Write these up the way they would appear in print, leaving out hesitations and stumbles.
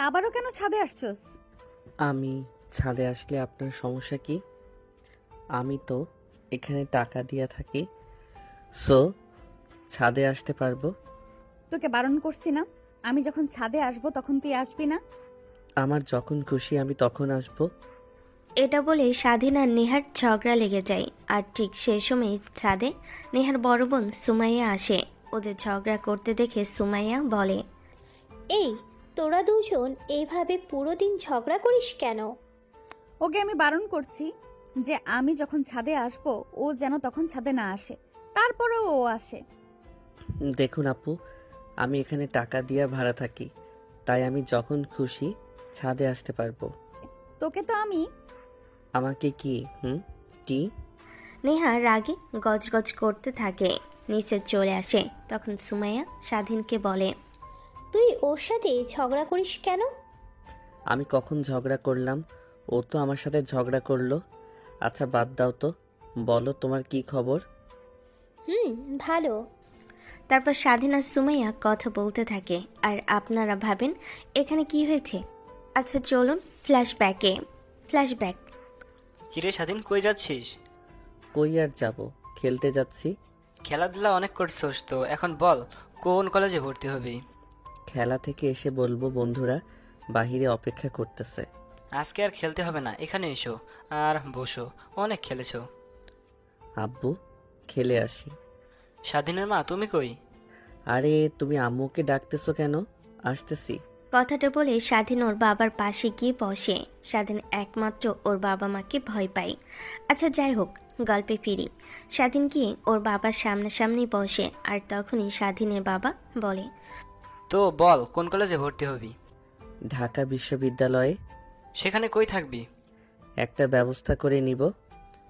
আবারও কেন ছাদে আসছস? আমি ছাদে আসলে আপনার সমস্যা কি? আমি তো এখানে টাকা দিয়া থাকি, সো ছাদে আসতে পারবো। তোকে বারণ করছি না? আমি যখন ছাদে আসবো তখন তুই আসবি না? আমার যখন খুশি আমি তখন আসবো। এটা বলে স্বাধীন আর নেহার ঝগড়া লেগে যায়। আর ঠিক সেই সময় ছাদে নেহার বড় বোন সুমাইয়া আসে। ওদের ঝগড়া করতে দেখে সুমাইয়া বলে, এই, তোরা দুজন এইভাবে পুরো দিন ঝগড়া করিস কেন? ওকে আমি বারণ করছি যে আমি যখন ছাদে আসবো ও যেন তখন ছাদে না আসে, তারপরেও ও আসে। দেখুন আপু, আমি এখানে টাকা দিয়া ভাড়া থাকি, তাই আমি যখন খুশি ছাদে আসতে পারবো। তোকে তো আমি আমাকে কি কি? নেহা রাগে গজগজ করতে থাকে। নিচে চলে আসে। তখন সুমাইয়া স্বাধীনকে বলে, তুই ওর সাথে ঝগড়া করিস কেন? আমি কখন ঝগড়া করলাম? ও তো আমার সাথে ঝগড়া করলো। আচ্ছা বাদ দাও তো, বলো তোমার কি খবর? ভালো। তারপর স্বাধীন আর সুমাইয়া কথা বলতে থাকে। আর আপনারা ভাবেন এখানে কি হয়েছে? আচ্ছা চলুন ফ্ল্যাশব্যাক। কিরে স্বাধীন, কই যাচ্ছিস? কই আর যাব, খেলতে যাচ্ছি। খেলাধুলা অনেক করছোস তো, এখন বল কোন কলেজে ভর্তি হবি? খেলা থেকে এসে বলবো বন্ধুরা বাহিরে অপেক্ষা করতেছে। আজকে আর খেলতে হবে না, এখানে এসো আর বসো, অনেক খেলেছো। আব্বু, খেলে আসি। স্বাধীনের মা তুমি কই? আরে তুমি আম্মুকে ডাকতেছো কেন? আসতেছি। কথাটা বলে স্বাধীন ওর বাবার পাশে গিয়ে বসে। স্বাধীন একমাত্র ওর বাবা মাকে ভয় পায়। আচ্ছা যাই হোক, গল্পে ফিরি। স্বাধীন গিয়ে ওর বাবার সামনাসামনি বসে। আর তখনই স্বাধীনের বাবা বলে, তো বল কোন কলেজে ভর্তি হবি? ঢাকা বিশ্ববিদ্যালয়ে। সেখানে কই থাকবি? একটা ব্যবস্থা করে নিব।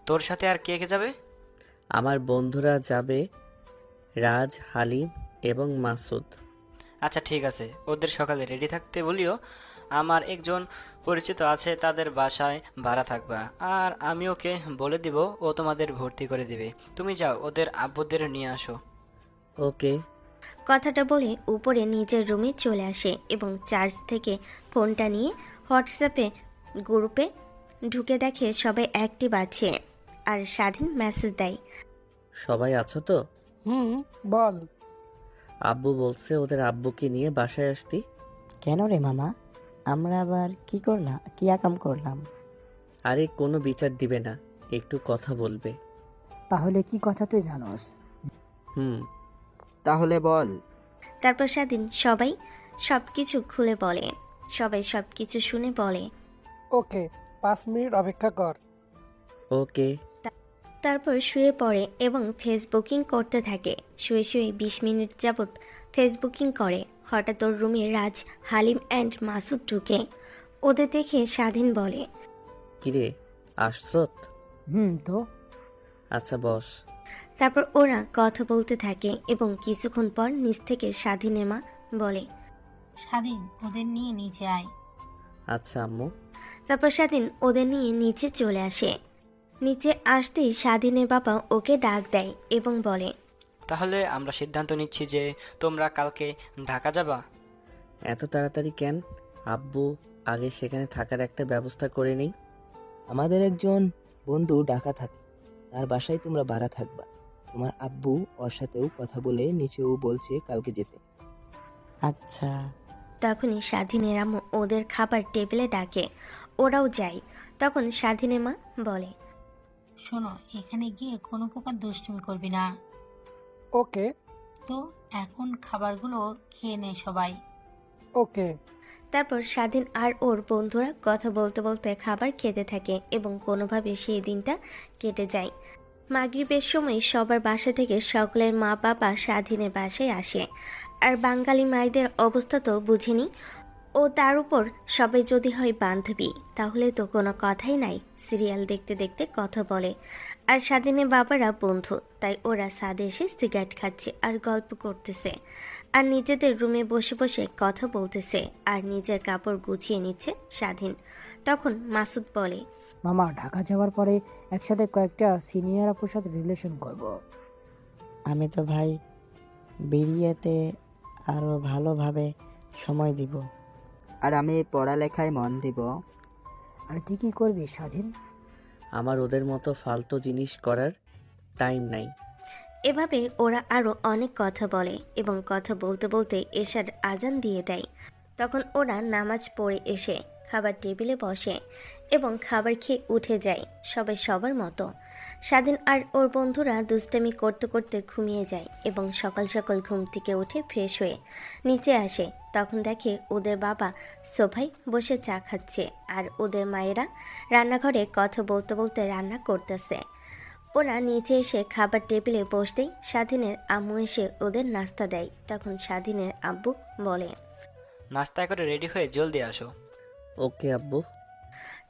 তোর সাথে আর কে কে যাবে? আমার বন্ধুরা যাবে, রাজ, হালিম এবং মাসুদ। আচ্ছা ঠিক আছে, ওদের সকালে রেডি থাকতে বলিও। আমার একজন পরিচিত আছে, তাদের বাসায় ভাড়া থাকবা, আর আমি ওকে বলে দিব, ও তোমাদের ভর্তি করে দিবে। তুমি যাও ওদের আব্বুদের নিয়ে আসো। ওকে। কথাটা বলে উপরে নিজের রুমে চলে আসে এবং চার্জ থেকে ফোনটা নিয়ে হোয়াটসঅ্যাপে গ্রুপে ঢুকে দেখে সবাই অ্যাক্টিভ আছে। আর স্বাধীন মেসেজ দেয়, সবাই আছো তো? বল। আব্বু বলছে ওদের আব্বুকে নিয়ে বাসায় আসতি। কেন রে মামা, আমরা আবার কি আকাম করলাম? আরে কোনো বিচার দিবে না, একটু কথা বলবে। তাহলে কি কথা তুই জানোস? হুম। তাহলে বল। তারপর স্বাধীন সবাই সব কিছু খুলে বলে। সবাই সব কিছু শুনে বলে, ওকে, 5 মিনিট অপেক্ষা কর। ওকে। তারপর শুয়ে পড়ে এবং ফেসবুকিং করতে থাকে। শুয়ে শুয়ে 20 মিনিট যাবৎ ফেসবুকিং করে। হঠাৎ ওর রুমে রাজ, হালিম অ্যান্ড মাসুদ ঢুকে। ওদের দেখে স্বাধীন বলে, কিরে, আসছত? তো আচ্ছা বস। তারপর ওরা কথা বলতে থাকে এবং কিছুক্ষণ পর নিচ থেকে স্বাধীনের মা বলে, স্বাধীন, ওদের নিয়ে নিচে আয়। আচ্ছা আম্মু। তারপর স্বাধীন ওদের নিয়ে নিচে চলে আসে। নিচে আসতেই স্বাধীনের বাবা ওকে ডাক দেয় এবং বলে, তাহলে আমরা সিদ্ধান্ত নিচ্ছি যে তোমরা কালকে ঢাকা যাবা। এত তাড়াতাড়ি কেন আব্বু? আগে সেখানে থাকার একটা ব্যবস্থা করে নেই। আমাদের একজন বন্ধু ঢাকা থাকে, তার বাসায় তোমরা ভাড়া থাকবা। তোমার আব্বু ওর সাথেও কথা বলে নিচেও বলছে কালকে যেতে। আচ্ছা। তখনই স্বাধীনের আম্মু ওদের খাবার টেবিলে ডাকে। ওরাও যায়। তখন স্বাধীনের মা বলে, শোনো, এখানে গিয়ে কোনো প্রকার দুষ্টুমি করবি না। ওকে। তো এখন খাবারগুলো খেয়ে নে সবাই। ওকে। তারপর স্বাধীন আর ওর বন্ধুরা কথা বলতে বলতে খাবার খেতে থাকে এবং কোনোভাবে সেই দিনটা কেটে যায়। মাগরিবের সময় সবার বাসা থেকে সকলের মা বাবা স্বাধীনের বাসায় আসে। আর বাঙালি মায়েদের অবস্থা তো বুঝিনি। ও তার উপর সবাই যদি হয় বান্ধবী, তাহলে তো কোনো কথাই নাই। সিরিয়াল দেখতে দেখতে কথা বলে। আর স্বাধীনের বাবারা বন্ধু, তাই ওরা ছাদে এসে সিগারেট খাচ্ছে আর গল্প করতেছে। আর নিজেদের রুমে বসে বসে কথা বলতেছে আর নিজের কাপড় গুছিয়ে নিচ্ছে স্বাধীন। তখন মাসুদ বলে, মামা, ঢাকা যাওয়ার পরে একসাথে কয়েকটা সিনিয়র আপুর সাথে রিলেশন করব। আমি তো ভাই বেরিয়েতে আরো ভালোভাবে সময় দিব। আর আমি পড়ালেখায় মন দিব। আর তুই কি করবি স্বাধীন? আমার ওদের মতো ফালতু জিনিস করার টাইম নাই। এভাবে ওরা আরও অনেক কথা বলে এবং কথা বলতে বলতে এশার আজান দিয়ে দেয়। তখন ওরা নামাজ পড়ে এসে খাবার টেবিলে বসে এবং খাবার খেয়ে উঠে যায় সবাই সবার মতো। স্বাধীন আর ওর বন্ধুরা দুষ্টামি করতে করতে ঘুমিয়ে যায় এবং সকাল সকাল ঘুম থেকে উঠে ফ্রেশ হয়ে নিচে আসে। তখন দেখে ওদের বাবা সোফায় বসে চা খাচ্ছে আর ওদের মায়েরা রান্নাঘরে কথা বলতে বলতে রান্না করতেছে। ওরা নিচে এসে খাবার টেবিলে বসতেই স্বাধীনের আম্মু এসে ওদের নাস্তা দেয়। তখন স্বাধীনের আব্বু বলে, নাস্তা করে রেডি হয়ে জলদি আসো। ওকে আব্বু।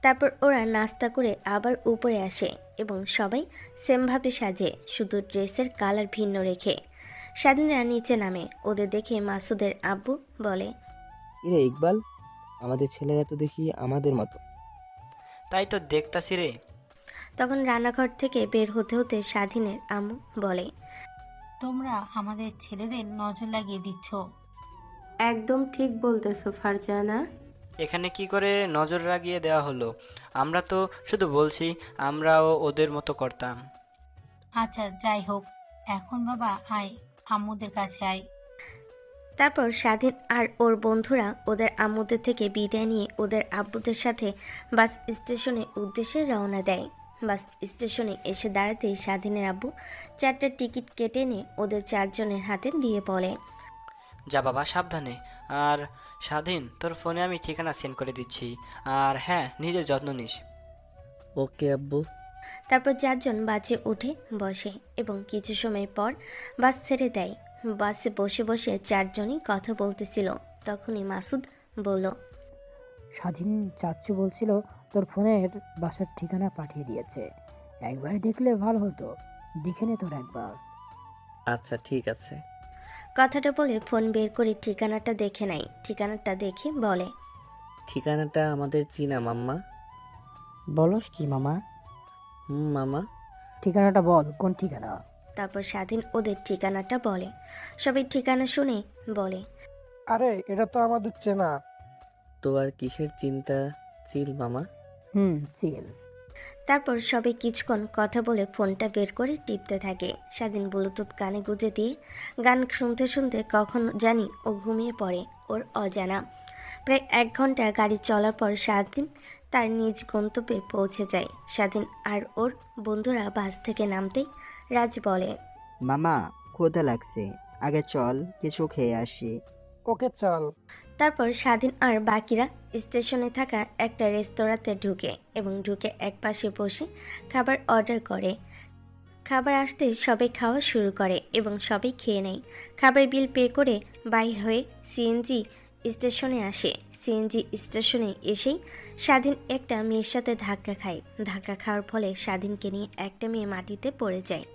তারপর ওরা নাস্তা করে আবার উপরে আসে এবং সবাই সেমভাবে সাজে, শুধু ড্রেসের কালার ভিন্ন রেখে। স্বাধীনরা নিচে নামে। ওদের দেখে মাসুদের আব্বু বলে, কিরে ইকবাল, আমাদের ছেলেরা তো দেখি আমাদের মতো। তাই তো দেখতাছি রে। তখন রান্নাঘর থেকে বের হতে হতে স্বাধীনের আম্মু বলে, তোমরা আমাদের ছেলেদের নজর লাগিয়ে দিচ্ছ। একদম ঠিক বলতেছো ফারজানা। এখানে কি করে নজর লাগিয়ে দেওয়া হলো? আমরা তো শুধু বলছি আমরাও ওদের মতো করতাম। আচ্ছা যাই হোক, এখন বাবা আয়, আম্মুদের কাছে আয়। তারপর স্বাধীন আর ওর বন্ধুরা ওদের আম্মুদের থেকে বিদায় নিয়ে ওদের আব্বুদের সাথে বাস স্টেশনের উদ্দেশ্যে রওনা দেয়। বাস স্টেশনে এসে দাঁড়াতেই স্বাধীনের আব্বু 4টা টিকিট কেটে নিয়ে ওদের 4 জনের হাতে দিয়ে বলে, যা বাবা সাবধানে। আর স্বাধীন, তোর ফোনে আমি ঠিকানা সেন্ড করে দিচ্ছি। আর হ্যাঁ, নিজের যত্ন নিস। ওকে আব্বু। তারপর 4 জন বাসে উঠে বসে এবং কিছু সময় পর বাস ছেড়ে দেয়। বাসে বসে বসে 4 জনই কথা বলতেছিল। তখনই মাসুদ বলল, স্বাধীন চাচ্চু বলছিল তোর ফোনের বাসার ঠিকানা পাঠিয়ে দিয়েছে, একবার দেখলে ভালো হতো, দেখে নে তোর একবার। আচ্ছা ঠিক আছে। কথাটা বলে ফোন বের করে ঠিকানাটা দেখে নেয়। ঠিকানাটা দেখে বলে, ঠিকানাটা আমাদের চিনা মাম্মা। বলস কি মামা? মামা। ঠিকানাটা বল, কোন ঠিকানা? তারপর স্বাধীন ওদের ঠিকানাটা বলে। সবাই ঠিকানা শুনে বলে, আরে এটা তো আমাদের চেনা। তো আর কিসের চিন্তা চিল মামা? চিল। তারপর সবাই কিছুক্ষণ কথা বলে ফোনটা বের করে টিপতে থাকে। স্বাধীন ব্লুটুথ কানে গুঁজে দিয়ে গান শুনতে শুনতে কখন জানি ও ঘুমিয়ে পড়ে ওর অজানা। প্রায় 1 ঘন্টা গাড়ি চলার পর স্বাধীন তার নিজ গন্তব্যে পৌঁছে যায়। স্বাধীন আর ওর বন্ধুরা বাস থেকে নামতেই রাজ বলে, মামা ক্ষুধা লাগছে, আগে চল কিছু খেয়ে আসি। ওকে চল। তারপর স্বাধীন আর বাকিরা স্টেশনে থাকা একটা রেস্তোরাঁতে ঢুকে এবং ঢুকে একপাশে বসে খাবার অর্ডার করে। খাবার আসতেই সবাই খাওয়া শুরু করে এবং সবাই খেয়ে নেয়। খাবার বিল পে করে বাইর হয়ে সিএনজি স্টেশনে আসে। সিএনজি স্টেশনে এসেই স্বাধীন একটা মেয়ের সাথে ধাক্কা খায়। ধাক্কা খাওয়ার ফলে স্বাধীনকে নিয়ে একটা মেয়ে মাটিতে পড়ে যায়।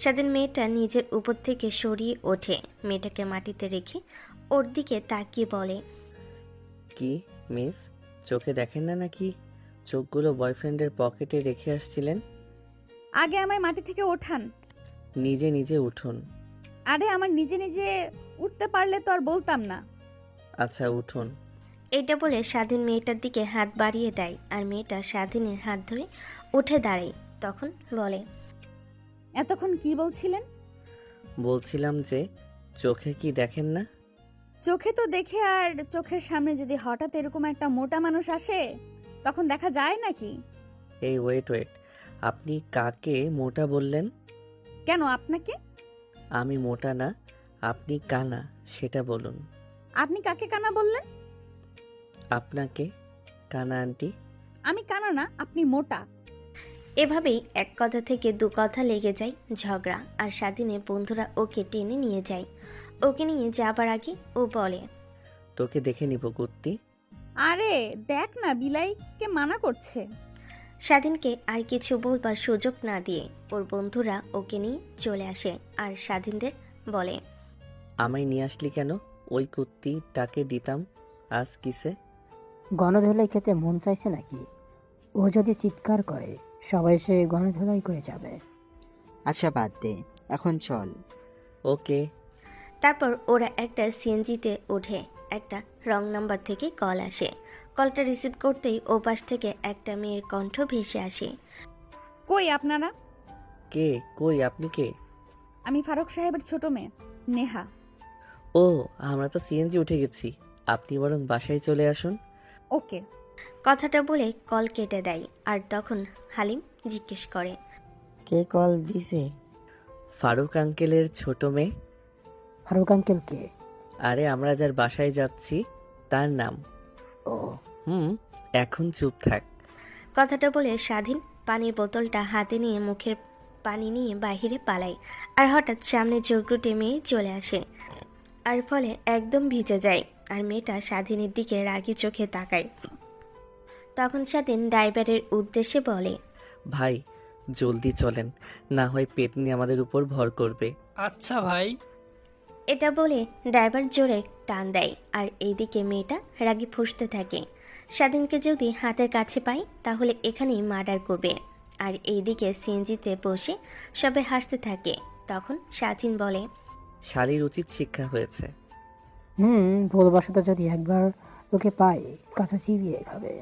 স্বাধীন মেয়েটা নিজের উপর থেকে সরিয়ে ওঠে, মেয়েটাকে মাটিতে রেখে ওর দিকে তাকিয়ে বলে, কি মিস, চোখে দেখেন না নাকি চোখগুলো বয়ফ্রেন্ডের পকেটে রেখে আসছিলেন? আগে আমায় মাটি থেকে ওঠান। নিজে নিজে উঠুন। আরে আমার নিজে নিজে উঠতে পারলে তো আর বলতাম না। আচ্ছা উঠুন। এটা বলে স্বাধীন মেয়েটার দিকে হাত বাড়িয়ে দেয় আর মেয়েটা স্বাধীনের হাত ধরে উঠে দাঁড়ায়। তখন বলে, এতক্ষণ কি বলছিলেন? বলছিলাম যে চোখে কি দেখেন না? চোখে তো দেখে, আর চোখের সামনে যদি হঠাৎ এরকম একটা মোটা মানুষ আসে তখন দেখা যায় নাকি? এই ওয়েট, আপনি কাকে মোটা বললেন? কেন আপনাকে? আমি মোটা না, আপনি কানা, সেটা বলুন। আপনি কাকে কানা বললেন? আপনাকে কানা আন্টি। আমি কানা না, আপনি মোটা। এভাবেই এক কথা থেকে 2 কথা লেগে যায় ঝগড়া। আর স্বাধীনের বন্ধুরা ওকে টেনে নিয়ে যায়। ওকে নিয়ে যাবার আগে ও বলে, তোকে দেখে নিব কুত্তি। আরে দেখ না, বিলাইকে মানা করছে। স্বাধীনকে আর কিছু বলবার সুযোগ না দিয়ে ওর বন্ধুরা ওকে নিয়ে চলে আসে আর স্বাধীনদের বলে, আমায় নিয়ে আসলি কেন? ওই কুত্তিটাকে দিতাম আজ কিসে? গণধোলাই খেতে মন চাইছে নাকি? ও যদি চিৎকার করে সবাই সে গণধোলাই করে যাবে। আচ্ছা বাদ দে, এখন চল। ওকে। তারপর ওরা একটা সিএনজিতে ওঠে একটা রং নাম্বার থেকে কল আসে। কলটা রিসিভ করতেই ওপাশ থেকে একটা মেয়ের কণ্ঠ ভেসে আসে। কই আপনারা? কে? কই আপনি কে? আমি ফারুক সাহেবের ছোট মেয়ে নেহা। ও, আমরা তো সিএনজি উঠে গেছি, আপনি বরং বাসায় চলে আসুন। ওকে। কথাটা বলে কল কেটে দেয়। আর তখন হালিম জিজ্ঞেস করে, কে কল দিছে? ফারুক আঙ্কেলের ছোট মেয়ে। ফারুক আঙ্কেল কে? আরে আমরা যার বাসায় যাচ্ছি তার নাম। ও, এখন চুপ থাক। কথাটা বলে স্বাধীন পানির বোতলটা হাতে নিয়ে মুখের পানি নিয়ে বাহিরে পালায়। আর হঠাৎ সামনে চোখরুটে মেয়ে চলে আসে, আর ফলে একদম ভিজে যায়। আর মেয়েটা স্বাধীনের দিকে রাগি চোখে তাকায়। তখন স্বাধীন ড্রাইভারের উদ্দেশ্যে বলে, ভাই জলদি চলেন, না হয় পেতনি আমাদের উপর ভর করবে। আচ্ছা ভাই। এটা বলে ড্রাইভার জোরে টান দেয়। আর এইদিকে মেয়েটা রাগি ফুঁসতে থাকে। স্বাধীনকে যদি হাতের কাছে পায় তাহলে এখানেই মার্ডার করবে। আর এইদিকে সিএনজিতে বসে সবাই হাসতে থাকে। তখন স্বাধীন বলে, শালির উচিত শিক্ষা হয়েছে। ভুলবশত যদি একবার তোকে পাই, কাছে চিবিয়ে খাবে।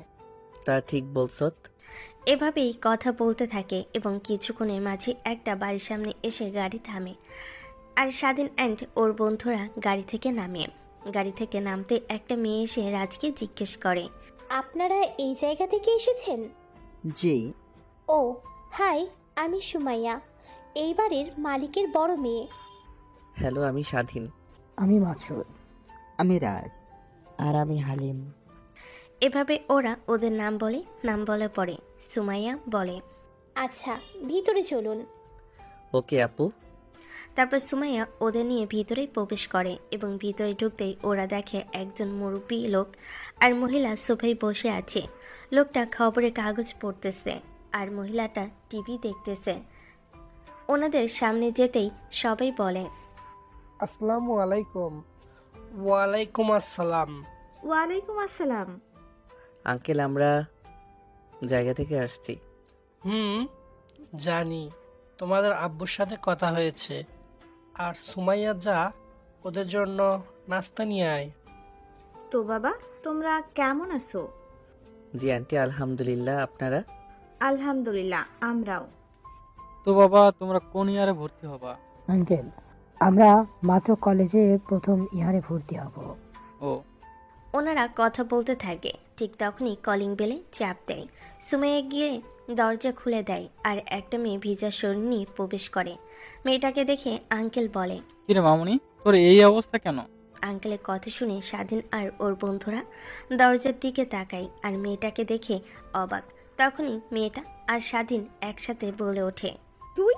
তা ঠিক বলছত। এভাবেই কথা বলতে থাকে এবং কিছুক্ষণের মাঝে একটা বাড়ির সামনে এসে গাড়ি থামে। আর স্বাধীন অ্যান্ড ওর বন্ধুরা গাড়ি থেকে নামে। গাড়ি থেকে নামতে একটা মেয়ে এসে রাজকে জিজ্ঞেস করে, আপনারা এই জায়গা থেকে এসেছেন? জি। ও হাই, আমি সুমাইয়া, এই বাড়ির মালিকের বড় মেয়ে। হ্যালো, আমি স্বাধীন। আমি মাসুদ। আমি রাজ। আর আমি হালিম। এভাবে ওরা ওদের নাম বলে পরে সুমাইয়া বলে, আচ্ছা ভিতরে চলুন। ওকে আপু। তারপর সুমাইয়া ওদের নিয়ে ভিতরে প্রবেশ করে এবং ভিতরে ঢুকতেই ওরা দেখে একজন মুরব্বী লোক আর মহিলা সোফায় বসে আছে। লোকটা খবরের কাগজ পড়তেছে আর মহিলাটা টিভি দেখতেছে। ওনাদের সামনে যেতেই সবাই বলে, আসসালামু আলাইকুম। ওয়ালাইকুম আসসালাম। ওয়ালাইকুম আসসালাম। আঙ্কেল আমরা জায়গা থেকে আসছি। জানি, তোমাদের আব্বুর সাথে কথা হয়েছে। আর সুমাইয়া যা, ওদের জন্য নাস্তা নিয়ে আয়। তো বাবা, তোমরা কেমন আছো? জি আন্টি, আলহামদুলিল্লাহ। আপনারা? আলহামদুলিল্লাহ, আমরাও। তো বাবা, তোমরা কোন ইয়ারে ভর্তি হবা? আঙ্কেল, আমরা মাত্র কলেজে প্রথম ইয়ারে ভর্তি হব। ও। ওনারা কথা বলতে থাকে। ঠিক তখনই কলিং বেলে চাপ দেয়। সুমাইয়া গিয়ে দরজা খুলে দেয় আর একটা মেয়ে ভিজা শরীর নিয়ে প্রবেশ করে। মেয়েটাকে দেখে আঙ্কেল বলে, কিরে মামুনি, তোর এই অবস্থা কেন? আঙ্কেলের কথা শুনে স্বাধীন আর ওর বন্ধুরা দরজার দিকে তাকায় আর মেয়েটাকে দেখে অবাক। তখনই মেয়েটা আর স্বাধীন একসাথে বলে ওঠে, তুই?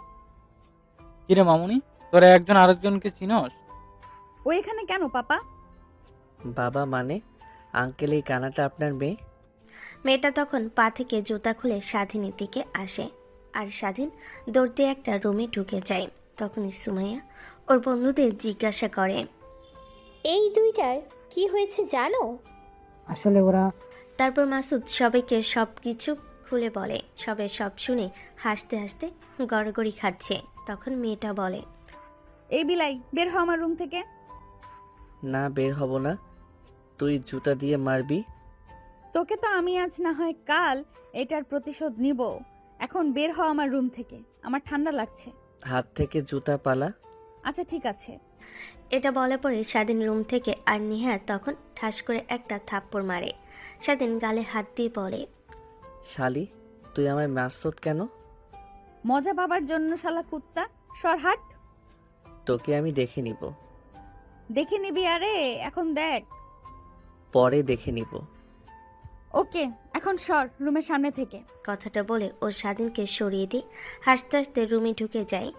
কিরে মামুনি, তোরা একজন আরেকজনকে চিনস? ও এখানে কেন পাপা? বাবা মানে আঙ্কেল, এই কানাটা আপনার মেয়ে? মেয়েটা তখন পা থেকে জুতা খুলে স্বাধীনের দিকে আসে আর স্বাধীন দৌড় দিয়ে একটা রুমে ঢুকে যায়। তখনই সুমাইয়া ওর বন্ধুদের জিজ্ঞাসা করে, এই দুইটার কি হয়েছে জানো? আসলে ওরা... তারপর মাসুদ সবাইকে সব কিছু খুলে বলে। সবাই সব শুনে হাসতে হাসতে গড়গড়ি খাচ্ছে। তখন মেয়েটা বলে, এই বিলাই, বের হ আমার রুম থেকে। না, বের হব না। তুই জুতা দিয়ে মারবি। তোকে তো আমি আজ না হয় কাল এটার প্রতিশোধ নিব। এখন বের হ আমার রুম থেকে, আমার ঠান্ডা লাগছে। হাত থেকে জুতা পালা। আচ্ছা ঠিক আছে। এটা বলা পরে স্বাধীন রুম থেকে আর নিহার তখন ঠাস করে একটা থাপ্পড় মারে। স্বাধীন গালে হাত দিয়ে বলে, শালি, তুই আমায় মারছত কেন? মজা পাবার জন্য শালা কুত্তা, সরহাট। তোকে আমি দেখে নিব। দেখে নিবি? আরে এখন দেখ। পরে দেখে নিব। ওকে, এখন সর রুমের সামনে থেকে। কথাটা বলে ও স্বাধীনকে সরিয়ে দিয়ে হাসতে হাসতে রুমে ঢুকে যায়।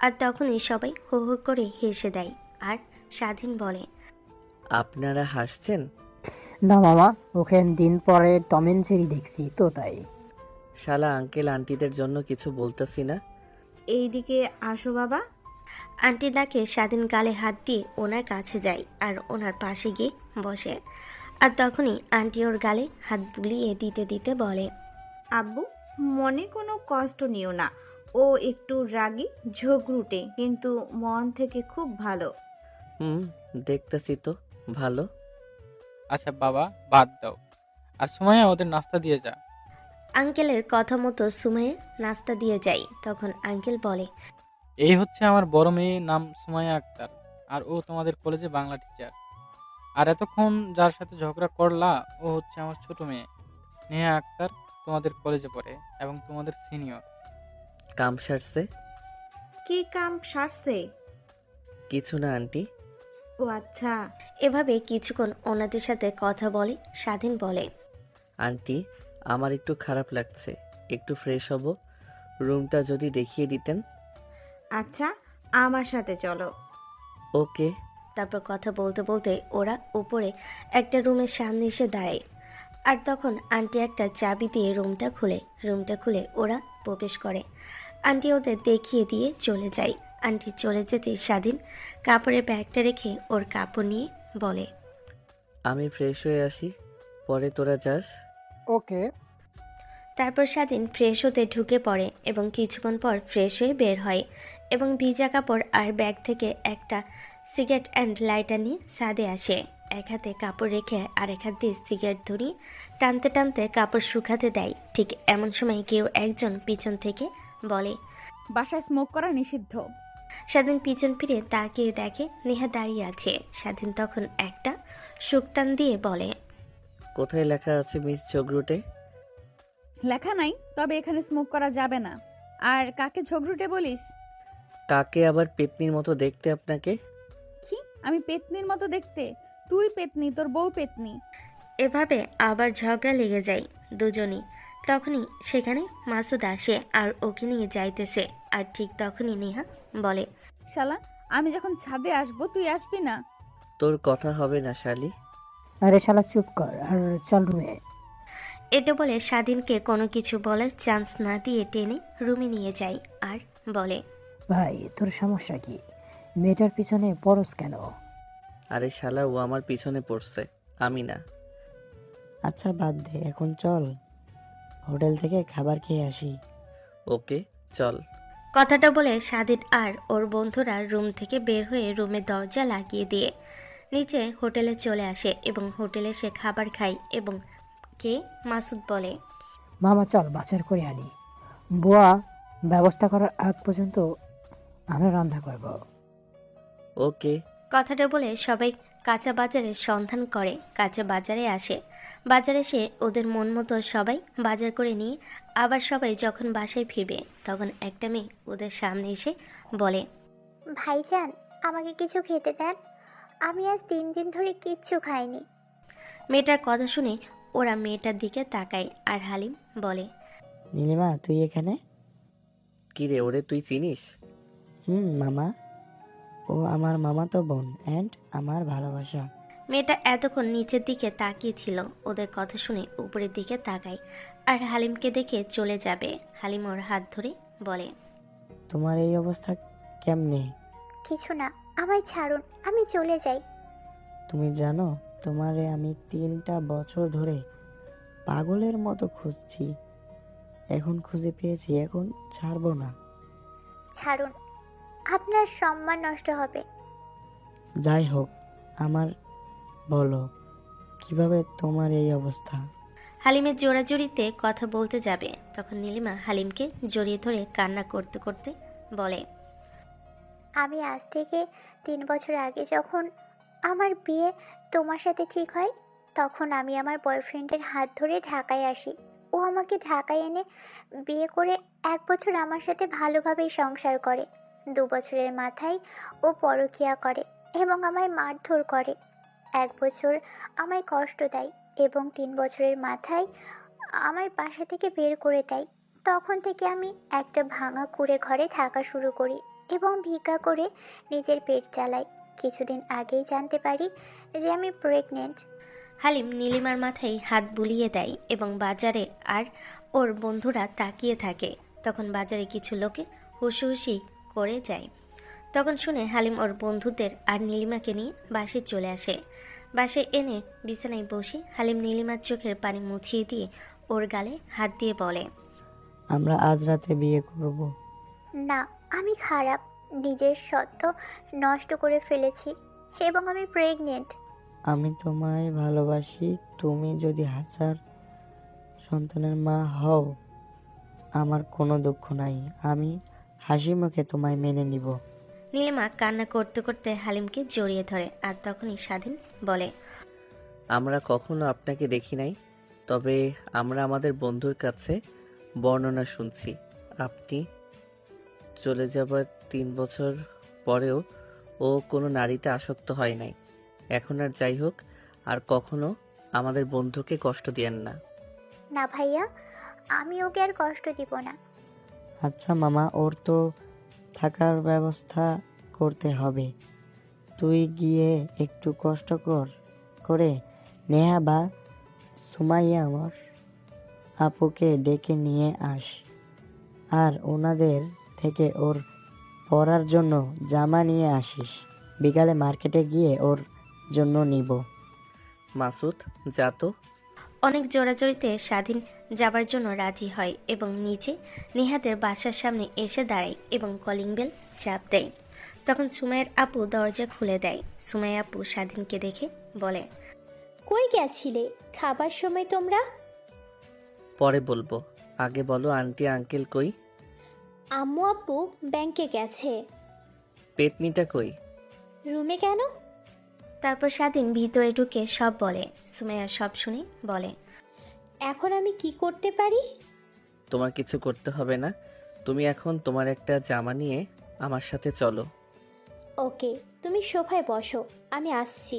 আর তখনই সবাই হো হো করে হেসে দেয়। আর স্বাধীন বলে, আপনারা হাসছেন? না মামা, ওকে দিন পরে টম এন্ড জেরি দেখছি তো তাই। শালা আঙ্কেল আন্টিদের জন্য কিছু বলতেছি না। এইদিকে আসো বাবা। আন্টি ডাকে স্বাধীন গালে হাত দিয়ে ওনার কাছে যায় আর ওনার পাশে গিয়ে বসে। আর তখনই আন্টি ওর গালে হাত বুলিয়ে দিতে দিতে বলে, আব্বু, মনে কোনো কষ্ট নিও না। ও একটু রাগী, ঝগড়ুটে, কিন্তু মন থেকে খুব ভালো। দেখতেছি তো ভালো। আচ্ছা বাবা, বাদ দাও। আর সুমাইয়া, ওদের নাস্তা দিয়ে যা। আঙ্কেলের কথা মতো সুমাইয়া নাস্তা দিয়ে যায়। তখন আঙ্কেল বলে, এই হচ্ছে আমার বড় মেয়ে, নাম সুমাইয়া আক্তার, আর ও তোমাদের কলেজে বাংলা টিচার। আর এতক্ষণ যার সাথে ঝগড়া করলা, ও হচ্ছে আমার ছোট মেয়ে নেহা আক্তার, তোমাদের কলেজে পড়ে এবং তোমাদের সিনিয়র। কাম সারছে? কি কাম সারছে? কিছু না আন্টি। ও আচ্ছা। এভাবে কিছুক্ষণ ওনাদের সাথে কথা বলে স্বাধীন বলে, আন্টি, আমার একটু খারাপ লাগছে, একটু ফ্রেশ হব, রুমটা যদি দেখিয়ে দিতেন। আচ্ছা, আমার সাথে চলো। ওকে। তারপর কথা বলতে বলতে ওরা উপরে একটা রুমের সামনে এসে দাঁড়ায়। আর তখন আন্টি একটা চাবি দিয়ে রুমটা খুলে ওরা প্রবেশ করে। আন্টি ওদের দেখিয়ে দিয়ে চলে যায়। আন্টি চলে যেতে স্বাধীন কাপড়ের ব্যাগটা রেখে ওর কাপড় নিয়ে বলে, আমি ফ্রেশ হয়ে আসি, পরে তোরা যাস। ওকে। তারপর স্বাধীন ফ্রেশ হতে ঢুকে পড়ে এবং কিছুক্ষণ পর ফ্রেশ হয়ে বের হয় এবং ভিজা কাপড় আর ব্যাগ থেকে একটা সিগারেট অ্যান্ড লাইটার নিয়ে ছাদে আসে। এক হাতে কাপড় রেখে আর এক হাত দিয়ে সিগারেট ধরিয়ে টানতে টানতে কাপড় শুকাতে দেয়। ঠিক এমন সময় কেউ একজন পিছন থেকে বলে, বাসায় স্মোক করা নিষিদ্ধ। স্বাধীন পিছন ফিরে তাকিয়ে দেখে নেহা দাঁড়িয়ে আছে। স্বাধীন তখন একটা শুকটান দিয়ে বলে, কোথায় লেখা আছে মিস ঝগড়ুটে? লেখা নাই, তবে এখানে স্মোক করা যাবে না। আর কাকে ঝগড়ুটে বলিস? কাকে আবার পেতনির মতো দেখতে আপনাকে? কি, আমি পেতনির মতো দেখতে? তুই পেতনি, তোর বউ পেতনি। এভাবে আবার ঝগড়া লেগে যায় দুজনই। তখনই সেখানে মাসুদ আসে আর ওকে নিয়ে যাইতেছে। আর ঠিক তখনই নেহা বলে, শালা, আমি যখন ছাদে আসবো তুই আসবি না? তোর কথা হবে না শালি। আরে শালা চুপ কর আর চল রুমে। এটা বলে স্বাধীনকে কোনো কিছু বলার চান্স না দিয়ে টেনে রুমে নিয়ে যায় আর বলে, ভাই তোর সমস্যা কি? মেয়েটার পিছনে পরশ কেন? আরে শালা, ও আমার পিছনে পড়ছে, আমি না। আচ্ছা বাদ দে, এখন চল হোটেল থেকে খাবার খেয়ে আসি। ওকে, চল। কথাটা বলে স্বাধীন আর ওর বন্ধুরা রুম থেকে বের হয়ে রুমের দরজা লাগিয়ে দিয়ে নিচে হোটেলে চলে আসে এবং হোটেলে সে খাবার খায় এবং কে মাসুদ বলে, মামা চল বাজার করে আনি, বুয়া ব্যবস্থা করার আগ পর্যন্ত আমরা রান্না করব। ওকে। কথাটা বলে সবাই কাঁচা বাজারের সন্ধান করে কাঁচা বাজারে আসে। বাজারে এসে ওদের মন মতো সবাই বাজার করে নিয়ে আবার সবাই যখন বাসায় ফিরবে তখন একটা মেয়ে ওদের সামনে এসে বলে, ভাইজান, আমাকে কিছু খেতে দেন, আমি আজ 3 দিন ধরে কিচ্ছু খাইনি। মেয়েটার কথা শুনে ওরা মেয়েটার দিকে তাকায় আর হালিম বলে, নীলিমা তুই এখানে? কি রে, ওরে তুই চিনিস? মামা, ও আমার মামাতো বোন অ্যান্ড আমার ভালোবাসা। মেয়েটা এতক্ষণ নিচের দিকে তাকিয়েছিল। ওদের কথা শুনে উপরের দিকে তাকায় আর হালিমকে দেখে চলে যাবে। হালিম ওর হাত ধরে বলে, তোমার এই অবস্থা কেমনে? কিছু না, আমায় ছাড়ুন, আমি চলে যাই। তুমি জানো তোমারে আমি 3টা বছর ধরে পাগলের মতো খুঁজছি, এখন খুঁজে পেয়েছি, এখন ছাড়বো না। ছাড়ুন, আপনার সম্মান নষ্ট হবে। যাই হোক, আমার বলো কিভাবে তোমার এই অবস্থা? হালিমের জোড়াজুড়িতে কথা বলতে যাবে তখন নীলিমা হালিমকে জড়িয়ে ধরে কান্না করতে করতে বলে, আমি আজ থেকে 3 বছর আগে যখন আমার বিয়ে তোমার সাথে ঠিক হয়, তখন আমি আমার বয়ফ্রেন্ডের হাত ধরে ঢাকায় আসি। ও আমাকে ঢাকায় এনে বিয়ে করে 1 বছর আমার সাথে ভালোভাবেই সংসার করে। 2 বছরের মাথায় ও পরকীয়া করে এবং আমায় মারধর করে। 1 বছর আমায় কষ্ট দেয় এবং 3 বছরের মাথায় আমায় বাসা থেকে বের করে দেয়। তখন থেকে আমি একটা ভাঙা কুঁড়ে ঘরে থাকা শুরু করি এবং ভিক্ষা করে নিজের পেট চালাই। কিছুদিন আগেই জানতে পারি যে আমি প্রেগনেন্ট। হালিম নীলিমার মাথায় হাত বুলিয়ে দেয় এবং বাজারে আর ওর বন্ধুরা তাকিয়ে থাকে। তখন বাজারে কিছু লোকে হুসুহুসি করে যায়। তখন শুনে হালিম ওর বন্ধুদের আর নীলিমাকে নিয়ে বাসায় চলে আসে। বাসায় এনে বিছানায় বসে হালিম নীলিমার চোখের পানি মুছিয়ে দিয়ে ওর গালে হাত দিয়ে বলে, আমরা আজ রাতে বিয়ে করব। না, আমি খারাপ, নিজের সত্য নষ্ট করে ফেলেছি এবং আমি প্রেগনেন্ট। আমি তোমায় ভালোবাসি। তুমি যদি 1000 সন্তানের মা হও, আমার কোনো দুঃখ নাই। আমি হাসি মুখে তোমায় মেনে নিব। নীলিমা কান্না করতে করতে হালিমকে জড়িয়ে ধরে আর তখনই স্বাধীন বলে, আমরা কখনো আপনাকে দেখি নাই, তবে আমরা আমাদের বন্ধুর কাছে বর্ণনা শুনছি। আপনি চলে যাবার 3 বছর পরেও ও কোনো নারীতে আসক্ত হয় নাই। এখন আর যাই হোক, আর কখনো আমাদের বন্ধুকে কষ্ট দিয়েন না। না ভাইয়া, আমি ওকে আর কষ্ট দিব না। আচ্ছা মামা, ওর তো থাকার ব্যবস্থা করতে হবে। তুই গিয়ে একটু কষ্ট করে নেহা বা সুমাইয়া আমার আপুকে ডেকে নিয়ে আস, আর ওনাদের থেকে ওর পরার জন্য জামা নিয়ে আসিস। বিকালে মার্কেটে গিয়ে ওর জন্য নিব। মাসুদ, যা তো। অনেক জোরাজোরিতে স্বাধীন যাবার জন্য রাজি হয় এবং নিচে নিহাদের বাসার সামনে এসে দাঁড়ায় এবং কলিং বেল চাপ দেয়। তখন সুমাইয়ের আপু দরজা খুলে দেয়। সুমাইয়া আপু স্বাধীনকে দেখে বলে, কই গেছিলে খাবার সময় তোমরা? পরে বলবো, আগে বলো আন্টি আঙ্কেল কই? আম্মু আব্বু ব্যাংকে গেছে। পেতনিটা কই? রুমে কেন? তারপর স্বাধীন ভিতরে ঢুকে সব বলে। সুমাইয়া সব শুনে বলে, এখন আমি কি করতে পারি? তোমার কিছু করতে হবে না। তুমি এখন তোমার একটা জামা নিয়ে আমার সাথে চলো। ওকে, তুমি সোফায় বসো, আমি আসছি।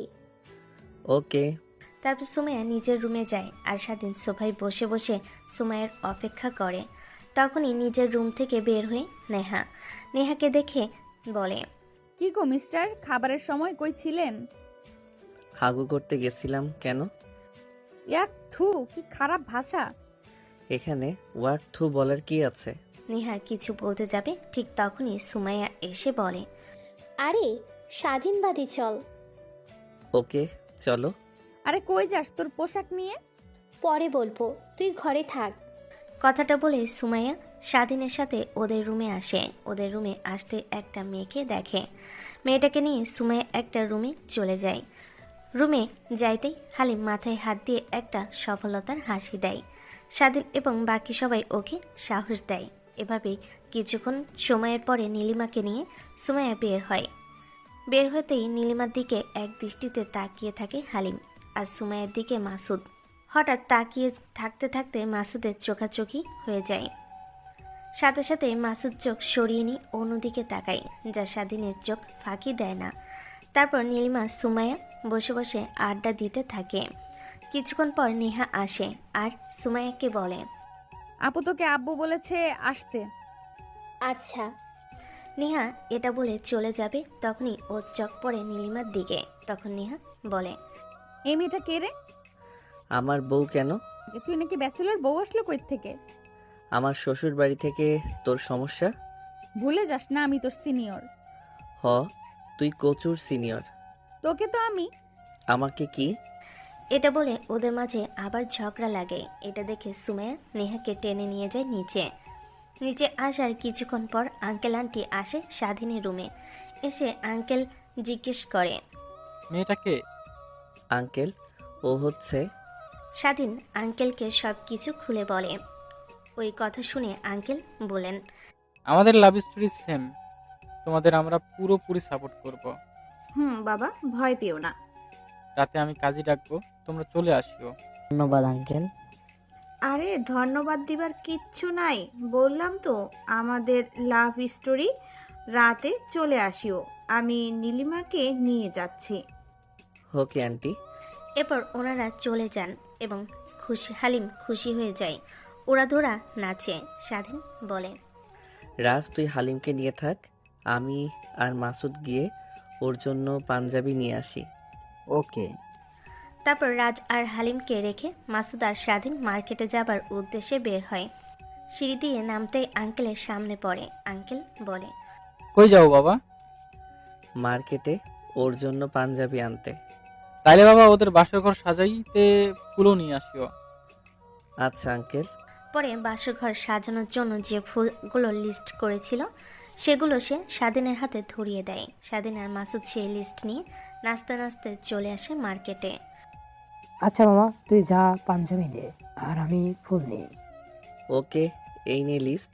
ওকে। তারপর সুমাইয়া নিজের রুমে যায় আর স্বাধীন সোফায় বসে বসে সুমাইয়ের অপেক্ষা করে। তখনই নিজের রুম থেকে বের হয়ে নেহাকে দেখে বলে, কি গো মিস্টার, খাবারের সময় কই ছিলেন? হাগু করতে গেছিলাম। কেন? ইয়াক থু, কি খারাপ ভাষা। এখানে ওয়াক থু বলার কি আছে? নেহা কিছু বলতে যাবে, ঠিক তখনই সুমাইয়া এসে বলে, আরে স্বাধীনবাদী, চল। ওকে, চলো। আরে কই যাস তোর পোশাক নিয়ে? পরে বলবো, তুই ঘরে থাক। কথাটা বলে সুমাইয়া স্বাধীনের সাথে ওদের রুমে আসে। ওদের রুমে আসতে একটা মেয়েকে দেখে। মেয়েটাকে নিয়ে সুমাইয়া একটা রুমে চলে যায়। রুমে যাইতেই হালিম মাথায় হাত দিয়ে একটা সফলতার হাসি দেয়। স্বাধীন এবং বাকি সবাই ওকে সাহস দেয়। এভাবেই কিছুক্ষণ সময়ের পরে নীলিমাকে নিয়ে সুমাইয়া বের হয়। বের হতেই নীলিমার দিকে এক দৃষ্টিতে তাকিয়ে থাকে হালিম, আর সুমাইয়ার দিকে মাসুদ। হঠাৎ তাকিয়ে থাকতে থাকতে মাসুদের চোখাচোখি হয়ে যায়। সাথে সাথে মাসুদ চোখ সরিয়ে নিয়ে অন্যদিকে তাকায়, যা স্বাধীনের চোখ ফাঁকি দেয় না। তারপর নীলিমা সুমাইয়া বসে বসে আড্ডা দিতে থাকে। কিছুক্ষণ পর নেহা আসে আর সুমাইয়াকে বলে, আপু তোকে আব্বু বলেছে আসতে। আচ্ছা। নেহা এটা বলে চলে যাবে, তখনই ওর চোখ পড়ে নীলিমার দিকে। তখন নেহা বলে, এই মেয়েটা কে রে? আমার বউ। কেন? যে তুই নাকি ব্যাচেলর, বউ আসলো কই থেকে? আমার শ্বশুর বাড়ি থেকে। তোর সমস্যা? ভুলে যাস না আমি তোর সিনিয়র। হ, তুই কচুর সিনিয়র। তোকে তো আমি। আমাকে কি? এটা বলে ওদের মাঝে আবার ঝগড়া লাগে। এটা দেখে সুমাইয়া নেহাকে টেনে নিয়ে যায় নিচে। নিচে আসার কিছুক্ষণ পর আঙ্কেল আন্টি আসে স্বাধীনের রুমে। এসে আঙ্কেল জিজ্ঞেস করে, মেয়েটাকে? আঙ্কেল, ও হচ্ছে। স্বাধীন আঙ্কেলকে সব কিছু খুলে বলে। ওই কথা শুনে আঙ্কেল বলেন, আমাদের লাভ স্টোরি সেম, তোমাদের আমরা পুরোপুরি সাপোর্ট করব। বাবা, ভয় পেও না। রাতে আমি কাজে ডাকবো, তোমরা চলে আসিও। ধন্যবাদ আঙ্কেল। আরে ধন্যবাদ দিবার কিচ্ছু নাই, বললাম তো আমাদের লাভ স্টোরি। রাতে চলে আসিও, আমি নীলিমাকে নিয়ে যাচ্ছি। Okay aunty. এরপর ওনারা চলে যান এবং হালিম খুশি হয়ে যায়। ওরা ধরা নাচে। স্বাধীন বলে, রাজ, তুই হালিমকে নিয়ে থাক, আমি আর মাসুদ গিয়ে ওর জন্য পাঞ্জাবি নিয়ে আসি। ওকে। তারপর রাজ আর হালিমকে রেখে মাসুদ আর স্বাধীন মার্কেটে যাবার উদ্দেশ্যে বের হয়। সিঁড়ি দিয়ে নামতেই আঙ্কেলের সামনে পড়ে। আঙ্কেল বলে, কই যাও বাবা? মার্কেটে ওর জন্য পাঞ্জাবি আনতে। তাইলে বাবা ওদের বাসর ঘর সাজাইতে ফুলও নিয়ে আসিও। আচ্ছা আঙ্কেল। পরে বাসঘর সাজানোর জন্য যে ফুলগুলো লিস্ট করেছিল সেগুলো সে স্বাধীনের হাতে ধরিয়ে দেয়। স্বাধীন আর মাসুদ সেই লিস্ট নিয়ে নাচতে নাচতে চলে আসে মার্কেটে। আচ্ছা মামা, তুই যা পাঞ্জাবি দে আর আমি ফুল নিই। ওকে, এই নে লিস্ট।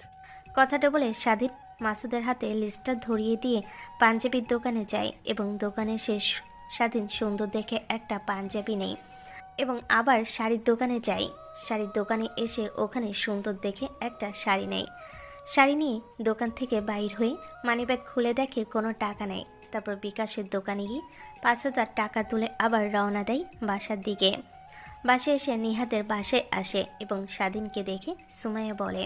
কথাটা বলে স্বাধীন মাসুদের হাতে লিস্টটা ধরিয়ে দিয়ে পাঞ্জাবির দোকানে যায় এবং দোকানে শেষ স্বাধীন সুন্দর দেখে একটা পাঞ্জাবি নেই এবং আবার শাড়ির দোকানে যায়। শাড়ির দোকানে এসে ওখানে সুন্দর দেখে একটা শাড়ি নেয়। শাড়ি নিয়ে দোকান থেকে বাইর হয়ে মানিব্যাগ খুলে দেখে কোনো টাকা নেই। তারপর বিকাশের দোকানে গিয়ে 5,000 টাকা তুলে আবার রওনা দেয় বাসার দিকে। বাসায় এসে নিহাদের বাসায় আসে এবং স্বাধীনকে দেখে সুমাইয়া বলে,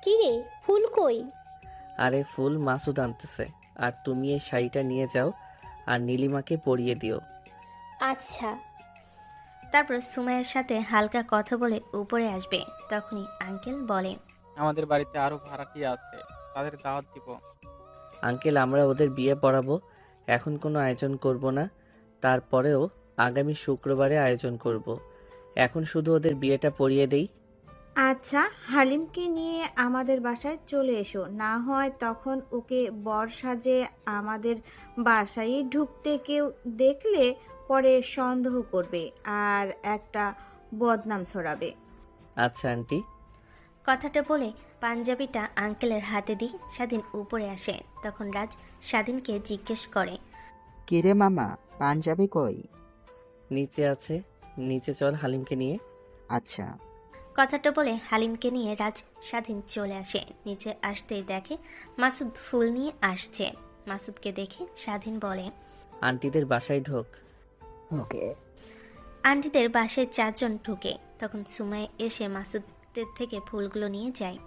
কি রে, ফুল কই? আরে ফুল মাসুদ আনতেছে, আর তুমি এই শাড়িটা নিয়ে যাও আর নীলিমাকে পরিয়ে দিও। আচ্ছা। তারপর সুমাইয়ের সাথে হালকা কথা বলে উপরে আসবে। তখনই আঙ্কেল বলে, আমাদের বাড়িতে আরো ভাড়াটিয়া আছে, তাদের দাওয়াত দিব। আঙ্কেল, আমরা ওদের বিয়ে পড়াবো, এখন কোনো আয়োজন করব না। তারপরেও আগামী শুক্রবারে আয়োজন করব। এখন শুধু ওদের বিয়েটা পড়িয়ে দেই। আচ্ছা, হালিমকে নিয়ে আমাদের বাসায় চলে এসো, না হয় তখন ওকে বর সাজে আমাদের বাসায় ঢুকতে কেউ দেখলে পরে সন্দেহ করবে আর একটা বদনাম ছড়াবে। আচ্ছা আন্টি। কথাটা বলে পাঞ্জাবিটা আঙ্কেলের হাতে দিয়ে স্বাধীন উপরে আসে। তখন রাজ স্বাধীনকে জিজ্ঞেস করে, কিরে মামা, পাঞ্জাবি কই? নিচে আছে, নিচে চল হালিমকে নিয়ে। আচ্ছা। কথাটা বলে হালিমকে নিয়ে রাজ স্বাধীন চলে আসে। নিচে আসতেই দেখে মাসুদ ফুল নিয়ে আসছে। মাসুদকে দেখে স্বাধীন বলে, আন্টিদের বাসায় ঢোক। ওকে। আন্টিদের বাসায় 4 জন ঢুকে। তখন সুমাই এসে মাসুদের থেকে ফুলগুলো নিয়ে যায়।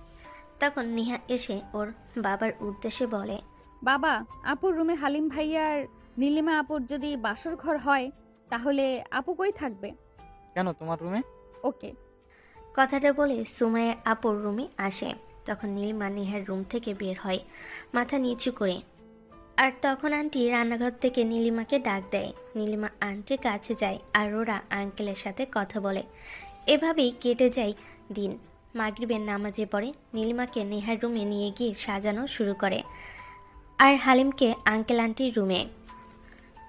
তখন নেহা এসে ওর বাবার উদ্দেশ্যে বলে, বাবা, আপুর রুমে হালিম ভাইয়ার নীলিমা আপুর যদি বাসর ঘর হয় তাহলে আপু কই থাকবে? কেন, তোমার রুমে? ওকে। কথাটা বলে সুমাইয়ের আপুর রুমে আসে। তখন নীলিমা নেহার রুম থেকে বের হয় মাথা নিচু করে। আর তখন আন্টি রান্নাঘর থেকে নীলিমাকে ডাক দেয়। নীলিমা আন্টির কাছে যায় আর ওরা আঙ্কেলের সাথে কথা বলে। এভাবেই কেটে যায় দিন। মাগরিবের নামাজে পড়ে নীলিমাকে নেহার রুমে নিয়ে গিয়ে সাজানো শুরু করে আর হালিমকে আঙ্কেল আন্টির রুমে।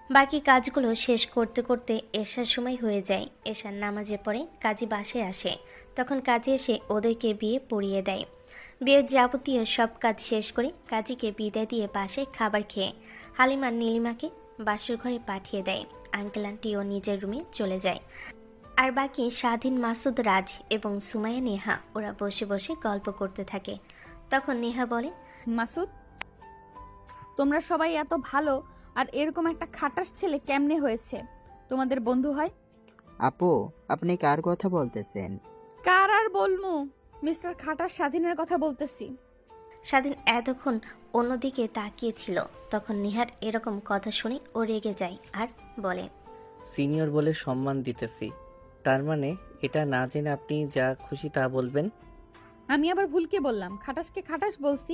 বাকি কাজগুলো শেষ করতে করতে এশার সময় হয়ে যায়। এশার নামাজে পড়ে কাজী বাসায় আসে। তখন কাজী এসে ওদেরকে বিয়ে পড়িয়ে দেয়। বিয়ের যাবতীয় সব কাজ শেষ করে কাজীকে বিদায় দিয়ে বাসায় খাবার খেয়ে হালিমা নীলিমাকে বাসর ঘরে পাঠিয়ে দেয়। আঙ্কেল আন্টিও নিজের রুমে চলে যায়। আর বাকি স্বাধীন, মাসুদ, রাজ এবং সুমাইয়া, নেহা ওরা বসে বসে গল্প করতে থাকে। তখন নেহা বলে, মাসুদ, তোমরা সবাই এত ভালো আর এরকম একটা খাটাস ছেলে কেমনে হয়েছে? তোমাদের বন্ধু হয়? আপু, আপনি কার কথা বলতেছেন? কার আর বলমু, মিস্টার খাটাস স্বাধীনের কথা বলতেছি। স্বাধীন এতক্ষণ অন্যদিকে তাকিয়েছিল। তখন নেহার এরকম কথা শুনে ও রেগে যায় আর বলে, সিনিয়র বলে সম্মান দিতেছি, তার মানে এটা না জেনে আপনি যা খুশি তা বলবেন? আমি আবার ভুলকে বললাম? খাটাসকে খাটাস বলছি।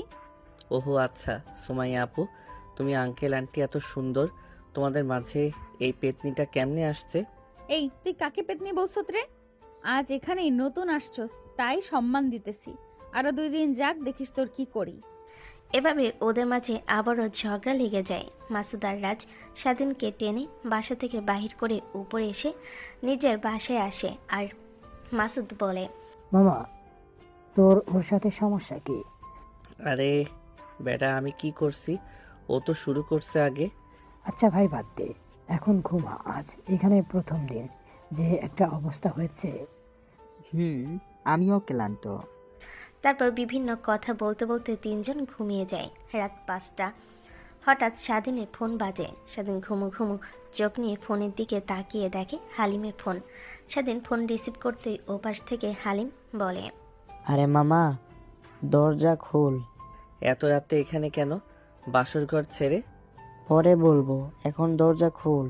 ওহো আচ্ছা। সুমাইয়া আপু, তুমি আঙ্কেল আন্টি এত সুন্দর, তোমাদের মাঝে এই পেতনিটা কেমনে আসছে? এই, তুই কাকে পেতনি বলছত রে? আজ এখানেই নতুন আসছস তাই সম্মান দিতেছি, আরো 2 দিন যাক দেখিস তোর কি করি। এভাবে ওদের মাঝে আবারও ঝগড়া লেগে যায়। মাসুদ আর রাজ স্বাধীনকে টেনে বাসা থেকে বাহির করে উপরে এসে নিজের বাসায় আসে। আর মাসুদ বলে, মামা, তোর ওর সাথে সমস্যা কি? আরে বেটা, আমি কি করছি? ও তো শুরু করছে আগে। আচ্ছা ভাই, বাদ দে, এখন ঘুমা। আজ এখানে প্রথম দিন, যে একটা অবস্থা হয়েছে। আমিও ক্লান্ত। তারপর বিভিন্ন কথা বলতে বলতে 3 জন ঘুমিয়ে যায়। রাত 5টা। হঠাৎ স্বাধীনের ফোন বাজে। স্বাধীন ঘুমু ঘুমু চোখ নিয়ে ফোনের দিকে তাকিয়ে দেখে হালিমের ফোন। স্বাধীন ফোন রিসিভ করতেই ওপাশ থেকে হালিম বলে, আরে মামা, দরজা খোল। এত রাতে এখানে কেন, বাসর ঘর ছেড়ে? পরে বলবো, এখন দরজা খোল।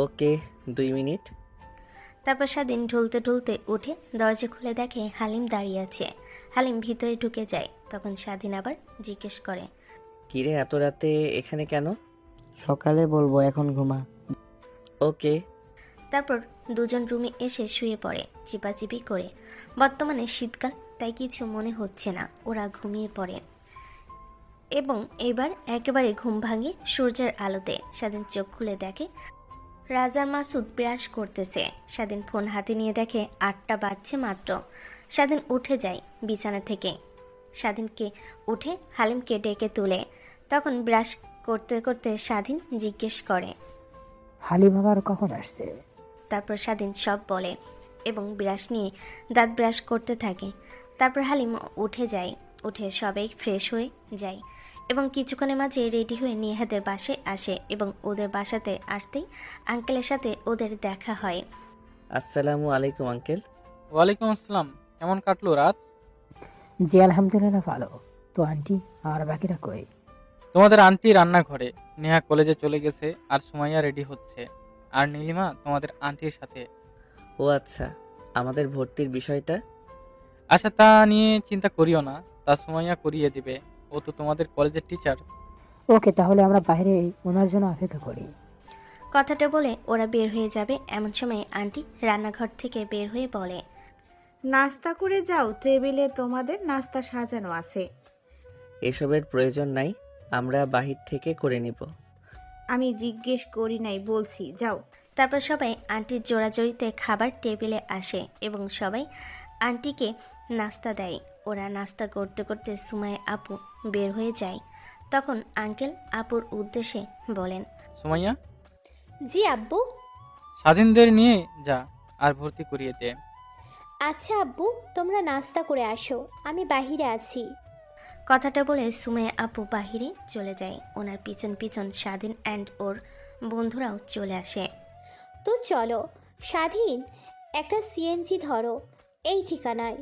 ওকে, 2 মিনিট। তারপর স্বাধীন ঢুলতে ঢুলতে উঠে দরজা খুলে দেখে হালিম দাঁড়িয়ে আছে। হালিম ভিতরে ঢুকে যায়। তখন স্বাধীন আবার জিজ্ঞেস করে, কিরে এত রাতে এখানে কেন? সকালে বলবো, এখন ঘুমা। ওকে। তারপর 2 জন রুমে এসে শুয়ে পড়ে চিপাচিপি করে। বর্তমানে শীতকাল, তাই কিছু মনে হচ্ছে না। ওরা ঘুমিয়ে পড়ে। এবং এবার একেবারে ঘুম ভাঙে সূর্যের আলোতে। স্বাধীন চোখ খুলে দেখে রাজার মাসুদ ব্রাশ করতেছে। স্বাধীন ফোন হাতে নিয়ে দেখে 8টা বাজছে মাত্র। স্বাধীন উঠে যায় বিছানা থেকে। স্বাধীনকে উঠে হালিমকে ডেকে তুলে। তখন ব্রাশ করতে করতে স্বাধীন জিজ্ঞেস করে। হালিম আবার কখন আসছে? তারপর স্বাধীন সব বলে এবং ব্রাশ নিয়ে দাঁত ব্রাশ করতে থাকে। তারপর হালিম উঠে যায়। উঠে সবাই ফ্রেশ হয়ে যায় এবং কিছুক্ষণের মাঝে রেডি হয়ে নিহাদের বাসায় আসে এবং ওদের বাসাতে আসতেই আঙ্কেলের সাথে ওদের দেখা হয়। আসসালামু আলাইকুম আঙ্কেল। ওয়ালাইকুম আসসালাম। কেমন কাটলো রাত? জি আলহামদুলিল্লাহ ভালো। তো আন্টি আর বাকিরা কই? তোমাদের আন্টি রান্নাঘরে, নেহা কলেজে চলে গেছে, আর সুমাইয়া রেডি হচ্ছে, আর নীলিমা তোমাদের আন্টির সাথে। ও আচ্ছা, আমাদের ভর্তির বিষয়টা? আচ্ছা, তা নিয়ে চিন্তা করিও না, তা সুমাইয়া করিয়ে দিবে। ও তো তোমাদের কলেজের টিচার। ওকে, তাহলে আমরা বাইরে ওনার জন্য অপেক্ষা করি। কথাটা বলে ওরা বের হয়ে যাবে। এমন সময় আন্টি রান্নাঘর থেকে বের হয়ে বলে, নাস্তা করে যাও, টেবিলে তোমাদের নাস্তা সাজানো আছে। এসবের প্রয়োজন নাই, আমরা বাহির থেকে করে নিব। আমি জিজ্ঞেস করি নাই, বলছি যাও। তারপর সবাই আন্টির জোড়াজড়িতে খাবার টেবিলে আসে এবং সবাই আন্টিকে নাস্তা দেয়। ওরা নাস্তা করতে করতে সুমাইয়া আপু বের হয়ে যায়। তখন আঙ্কেল আপুর উদ্দেশ্যে বলেন, সুমাইয়া, জি আব্বু। স্বাধীনদের নিয়ে যা আর ভর্তি করিয়ে দে। আচ্ছা আব্বু, তোমরা নাস্তা করে আসো, আমি বাহিরে আছি। কথাটা বলে সুমাইয়া আপু বাহিরে চলে যায়। ওনার পিছন পিছন স্বাধীন অ্যান্ড ওর বন্ধুরাও চলে আসে। তো চলো স্বাধীন, একটা সিএনজি ধরো এই ঠিকানায়।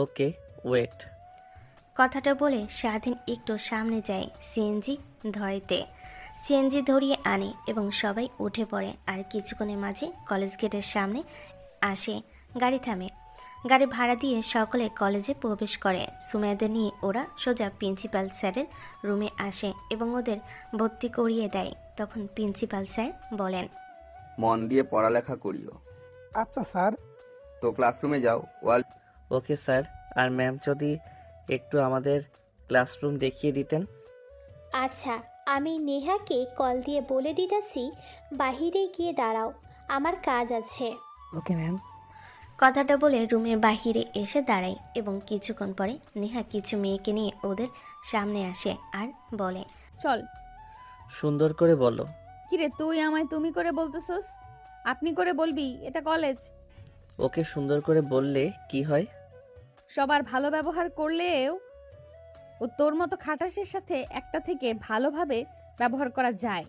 ওকে, ওয়েট। কথাটা বলে স্বাধীন একটু সামনে যায় সিএনজি ধরাইতে। সিএনজি ধরিয়ে আনে এবং সবাই উঠে পড়ে। আর কিছুক্ষণের মাঝে কলেজ গেটের সামনে আসে, গাড়ি থামে। গাড়ি ভাড়া দিয়ে সকলে কলেজে প্রবেশ করে। সুমাইয়াদের নিয়ে ওরা সোজা প্রিন্সিপাল স্যারের রুমে আসে এবং ওদের ভর্তি করিয়ে দেয়। তখন প্রিন্সিপাল স্যার বলেন, মন দিয়ে পড়ালেখা করিও। আচ্ছা স্যার। তো ক্লাসরুমে যাও। Okay sir. আর ম্যাম যদি একটু আমাদের ক্লাসরুম দেখিয়ে দিতেন। আচ্ছা, আমি নেহাকে কল দিয়ে বলে দিতেছি, বাহিরে গিয়ে দাঁড়াও, আমার কাজ আছে। Okay ma'am. কথাটা বলে রুমের বাহিরে এসে দাঁড়ায় এবং কিছুক্ষণ পরে নেহা কিছু মেয়েকে নিয়ে ওদের সামনে আসে আর বলে, চল। সুন্দর করে বলো। কিরে, তুই আমায় তুমি করে বলতেছস? আপনি করে বলবি, এটা কলেজ। ওকে সুন্দর করে বললে কি হয়? সবার ভালো ব্যবহার করলেও ও তোর মতো খাটাসের সাথে একটা থেকে ভালোভাবে ব্যবহার করা যায়।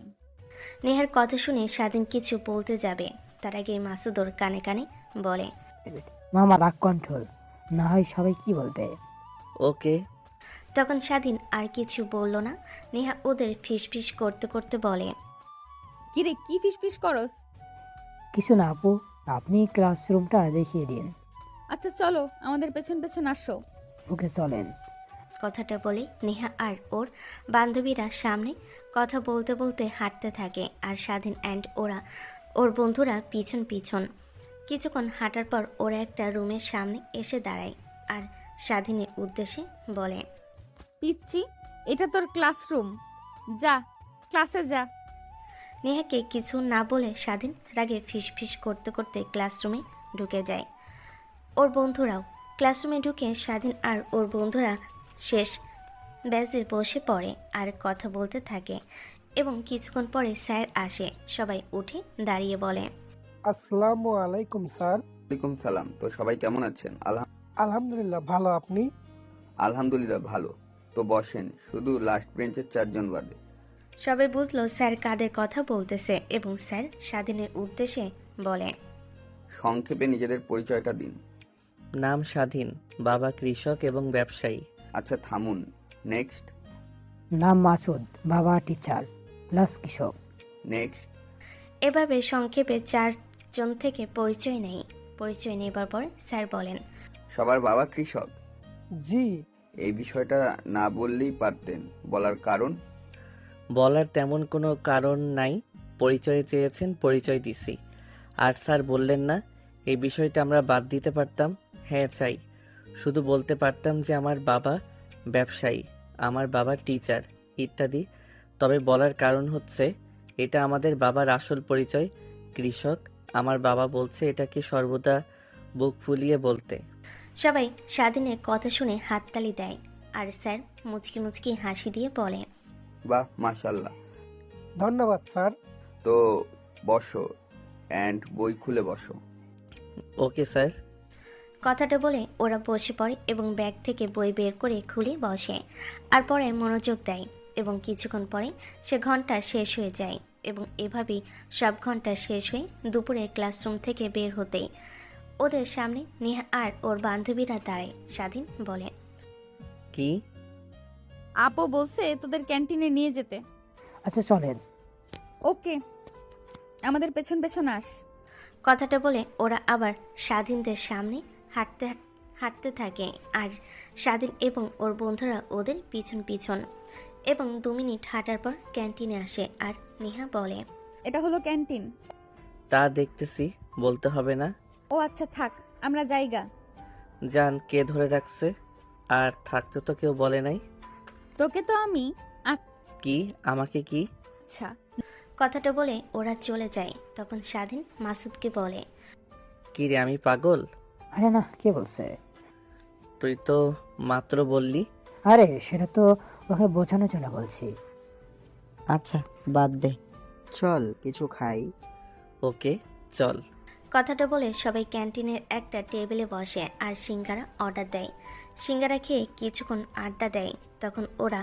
নেহার কথা শুনে স্বাধীন কিছু বলতে যাবে, তার আগে মাসুদ ওর কানে কানে বলে, মামা রাগ কন্ট্রোল, না হয় সবাই কি বলবে। ওকে। তখন স্বাধীন আর কিছু বলল না। নেহা ওদের ফিসফিস করতে করতে বলে, কিরে, কি ফিসফিস করস? কিছু না আপু, আপনি ক্লাসরুমটা দেখিয়ে দিন। আচ্ছা চলো, আমাদের পেছন পেছন আসো। ওকে চলেন। কথাটা বলে নেহা আর ওর বান্ধবীরা সামনে কথা বলতে বলতে হাঁটতে থাকে আর স্বাধীন অ্যান্ড ওর বন্ধুরা পিছন পিছন। কিছুক্ষণ হাঁটার পর ওরা একটা রুমের সামনে এসে দাঁড়ায় আর স্বাধীনের উদ্দেশ্যে বলে, পিচ্চি, এটা তোর ক্লাসরুম, যা ক্লাসে যা। নেহাকে কিছু না বলে স্বাধীন রাগে ফিসফিস করতে করতে ক্লাসরুমে ঢুকে যায়। ওর বন্ধুরাও ক্লাসরুমে ঢুকে স্বাধীন আর ওর বন্ধুরা শেষ ব্যাচে বসে পড়ে আর কথা বলতে থাকে এবং কিছুক্ষণ পরে স্যার আসে। সবাই উঠে দাঁড়িয়ে বলে, আসসালামু আলাইকুম স্যার। ওয়ালাইকুম সালাম। তো সবাই কেমন আছেন? আলহামদুলিল্লাহ ভালো, আপনি? আলহামদুলিল্লাহ ভালো। তো বসেন, শুধু লাস্ট বেঞ্চের 4 জন বাদে। সবাই বুঝলো স্যার কাদের কথা বলতেছে এবং স্যার স্বাধীনের উদ্দেশ্যে বলে, সংক্ষেপে নিজেদের পরিচয়টা দিন। নাম স্বাধীন, বাবা কৃষক এবং ব্যবসায়ী। আচ্ছা থামুন, নেক্সট। নাম মাসুদ, বাবা টিচার প্লাস কৃষক। নেক্সট। এভাবে সংক্ষেপে 4 জন থেকে পরিচয় নেবার পর স্যার বলেন, সবার বাবা কৃষক? জি। এই বিষয়টা না বললেই পারতেন, বলার কারণ? বলার তেমন কোনো কারণ নাই, পরিচয় চেয়েছেন, পরিচয় দিছি। আর স্যার বললেন না এই বিষয়টা আমরা বাদ দিতে পারতাম? হ্যাঁ চাই, শুধু বলতে পারতাম যে আমার বাবা ব্যবসায়ী, আমার বাবা টিচার ইত্যাদি। তবে বলার কারণ হচ্ছে এটা আমাদের বাবার আসল পরিচয়, কৃষক। আমার বাবা বলছে এটাকে সর্বদা বুক ফুলিয়ে বলতে। সবাই স্বাধীনের কথা শুনে হাততালি দেয় আর স্যার মুচকি মুচকি হাসি দিয়ে বলে, বাহ, মাশাল্লাহ। ধন্যবাদ স্যার। তো বসো, অ্যান্ড বই খুলে বসো। Okay sir. কথাটা বলে ওরা বসে পড়ে এবং ব্যাগ থেকে বই বের করে খুলে বসে আর পরে মনোযোগ দেয় এবং কিছুক্ষণ পরে সে ঘন্টা শেষ হয়ে যায় এবং এভাবেই সব ঘন্টা শেষ হয়ে দুপুরে ক্লাসরুম থেকে বের হতেই ওদের সামনে নেহা আর ওর বান্ধবীরা দাঁড়ায়। স্বাধীন বলে, কি? আপু বলছে তোদের ক্যান্টিনে নিয়ে যেতে। আচ্ছা চলেন। ওকে, আমাদের পেছন পেছন আস। কথাটা বলে ওরা আবার স্বাধীনদের সামনে হাঁটতে হাঁটতে থাকে আর স্বাধীন এবং ওর বন্ধুরা ওদের পিছন পিছন এবং 2 মিনিট হাঁটার পর ক্যান্টিনে আসে আর নেহা বলে, এটা হলো ক্যান্টিন। তা দেখতেছি, বলতে হবে না। ও আচ্ছা থাক, আমরা জায়গা। জান, কে ধরে রাখছে? আর থাকতে তো কেউ বলে নাই। তোকে তো আমি। কি? আমাকে কি? আচ্ছা। কথাটা বলে ওরা চলে যায়। তখন স্বাধীন মাসুদকে বলে, কি রে, আমি পাগল? আরে না, কে বলছে? তুই তো মাত্র বললি। আরে সেটা তো ওকে বোঝানোর জন্য বলছি। আচ্ছা বাদ দে, চল কিছু খাই। ওকে চল। কথাটা বলে সবাই ক্যান্টিনের একটা টেবিলে বসে আর সিঙ্গারা অর্ডার দেয়। সিঙ্গারা খেয়ে কিছুক্ষণ আড্ডা দেয়। তখন ওরা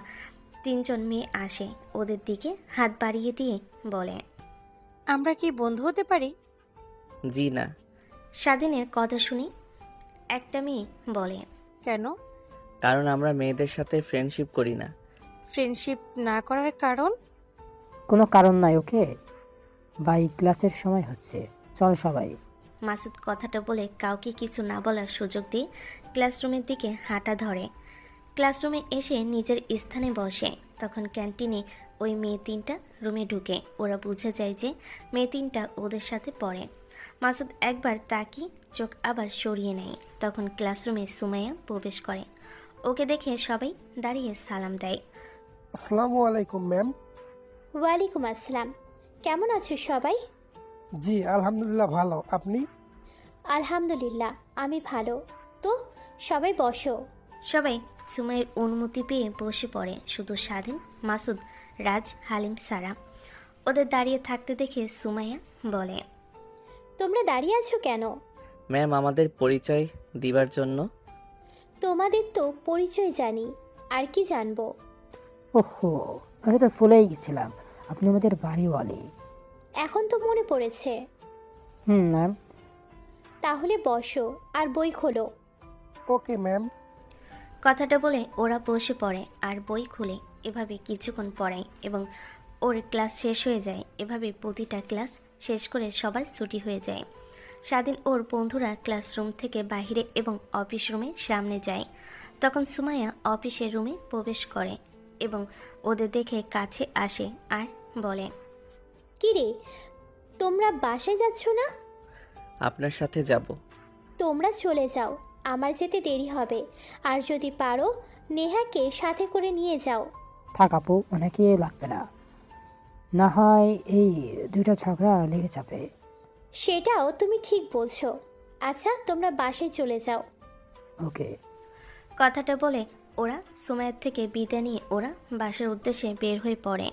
3 জন মেয়ে আসে ওদের দিকে হাত বাড়িয়ে দিয়ে বলে, আমরা কি বন্ধু হতে পারি? জি না। স্বাধীনের কথা শুনে একটা মেয়ে বলে, কেন? কারণ আমরা মেয়েদের সাথে ফ্রেন্ডশিপ করি না। ফ্রেন্ডশিপ না করার কারণ? কোনো কারণ নাই। ওকে বাই, ক্লাসের সময় হচ্ছে, চল সবাই। মাসুদ কথাটা বলে কাউকে কিছু না বলার সুযোগ দিয়ে ক্লাসরুমের দিকে হাঁটা ধরে। ক্লাসরুমে এসে নিজের স্থানে বসে। তখন ক্যান্টিনে ওই মেয়ে 3টা রুমে ঢুকে। ওরা বুঝে যায় যে মেয়ে 3টা ওদের সাথে পড়ে। মাসুদ একবার তাকিয়ে চোখ আবার সরিয়ে নেয়। তখন ক্লাসরুমে সুমাইয়া প্রবেশ করে। ওকে দেখে সবাই দাঁড়িয়ে সালাম দেয়। আসসালামু আলাইকুম ম্যাম। ওয়ালাইকুম আসসালাম। কেমন আছো সবাই? জি আলহামদুলিল্লাহ, ভালো। আপনি? আলহামদুলিল্লাহ, আমি ভালো। তো সবাই বসো। সবাই সুমাইয়ের অনুমতি পেয়ে বসে পড়ে, শুধু স্বাধীন, মাসুদ, রাজ, হালিম সারা। ওদের দাঁড়িয়ে থাকতে দেখে সুমাইয়া বলে, তোমরা দাঁড়িয়ে আছো কেন? ম্যাম, আমাদের পরিচয় দিবার জন্য। তোমাদের তো পরিচয় জানি, আর কি জানবো? ওহো, আমি তো ভুলেই গেছিলাম, আপনি আমাদের বাড়িওয়ালি। এখন তো মনে পড়েছে। ম্যাম। তাহলে বসো আর বই খোলো। Okay ma'am. কথাটা বলে ওরা বসে পড়ে আর বই খুলে। এভাবে কিছুক্ষণ পড়ায় এবং ওর ক্লাস শেষ হয়ে যায়। এভাবে প্রতিটা ক্লাস শেষ করে সবার ছুটি হয়ে যায়। স্বাধীন ওর বন্ধুরা ক্লাসরুম থেকে বাইরে এবং অফিস রুমের সামনে যায়। তখন সুমাইয়া অফিসের রুমে প্রবেশ করে এবং ওদের দেখে কাছে আসে আর বলে, কি রে, তোমরা বাসায় যাচ্ছ না? আপনার সাথে যাব। তোমরা চলে যাও, আমার যেতে দেরি হবে। আর যদি পারো নেহাকে সাথে করে নিয়ে যাও। থাক আপু, ওনাকে লাগবে না, না হয় এই 2টা ঝগড়া লেগে যাবে। সেটাও তুমি ঠিক বলছো। আচ্ছা, তোমরা বাসায় চলে যাও। ওকে। কথাটা বলে ওরা সুমাইয়ার থেকে বিদায় নিয়ে ওরা বাসার উদ্দেশ্যে বের হয়ে পড়ে।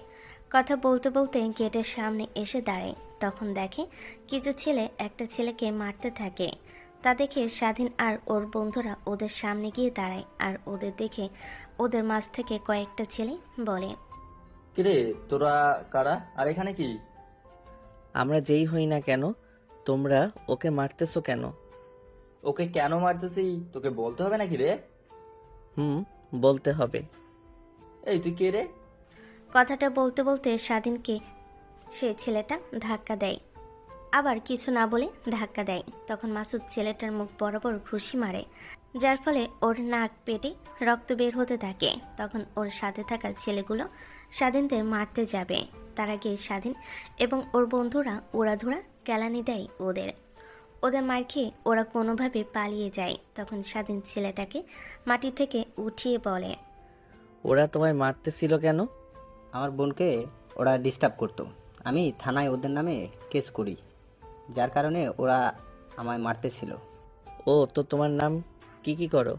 কথা বলতে বলতে গেটের সামনে এসে দাঁড়ায়। তখন দেখে কিছু ছেলে একটা ছেলেকে মারতে থাকে। তা দেখে স্বাধীন আর ওর বন্ধুরা ওদের সামনে গিয়ে দাঁড়ায় আর ওদের দেখে ওদের মাঝ থেকে কয়েকটা ছেলে বলে, কিরে তোরা কারা, আর এখানে কি? আমরা যেই হই না কেন, তোমরা ওকে মারতেছো কেন? ওকে কেন মারতেছি তোকে বলতে হবে নাকি রে? বলতে হবে। এই তুই কে রে? কথাটা বলতে বলতে স্বাধীনকে সে ছেলেটা ধাক্কা দেয়, আবার কিছু না বলে ধাক্কা দেয়। তখন মাসুদ ছেলেটার মুখ বরাবর ঘুষি মারে, যার ফলে ওর নাক পেটে রক্ত বের হতে থাকে। তখন ওর সাথে থাকা ছেলেগুলো স্বাধীনদের মারতে যাবে। তার আগে স্বাধীন এবং ওর বন্ধুরা উড়াধুরা কেলানি দেয় ওদের মার খেয়ে ওরা কোনোভাবে পালিয়ে যায়। তখন স্বাধীন ছেলেটাকে মাটি থেকে উঠিয়ে বলে, ওরা তোমায় মারতেছিল কেন? আমার বোনকে ওরা ডিস্টার্ব করতো। আমি থানায় ওদের নামে কেস করি, যার কারণে ওরা আমায় মারতেছিল। ও তো তোমার নাম কি করো?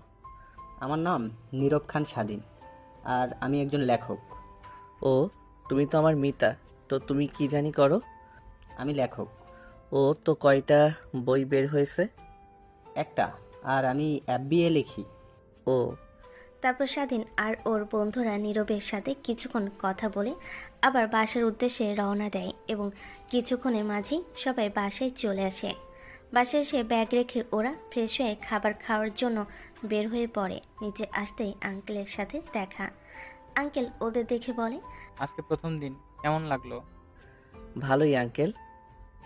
আমার নাম নীরব খান স্বাধীন, আর আমি একজন লেখক। ও তুমি তো আমার মিতা, তো তুমি কি জানি করো? আমি লেখক। ও তো কয়টা বই বের হয়েছে? একটা, আর আমি FBA লিখি। ও তারপর স্বাধীন আর ওর বন্ধুরা নীরবের সাথে কিছুক্ষণ কথা বলে আবার বাসার উদ্দেশ্যে রওনা দেয় এবং কিছুক্ষণের মাঝেই সবাই বাসায় চলে আসে। বাসায় এসে ব্যাগ রেখে ওরা ফ্রেশ হয়ে খাবার খাওয়ার জন্য বের হয়ে পড়ে। নিচে আসতেই আঙ্কেলের সাথে দেখা। আঙ্কেল ওদের দেখে বলে, আজকে প্রথম দিন, কেমন লাগলো? ভালোই আঙ্কেল।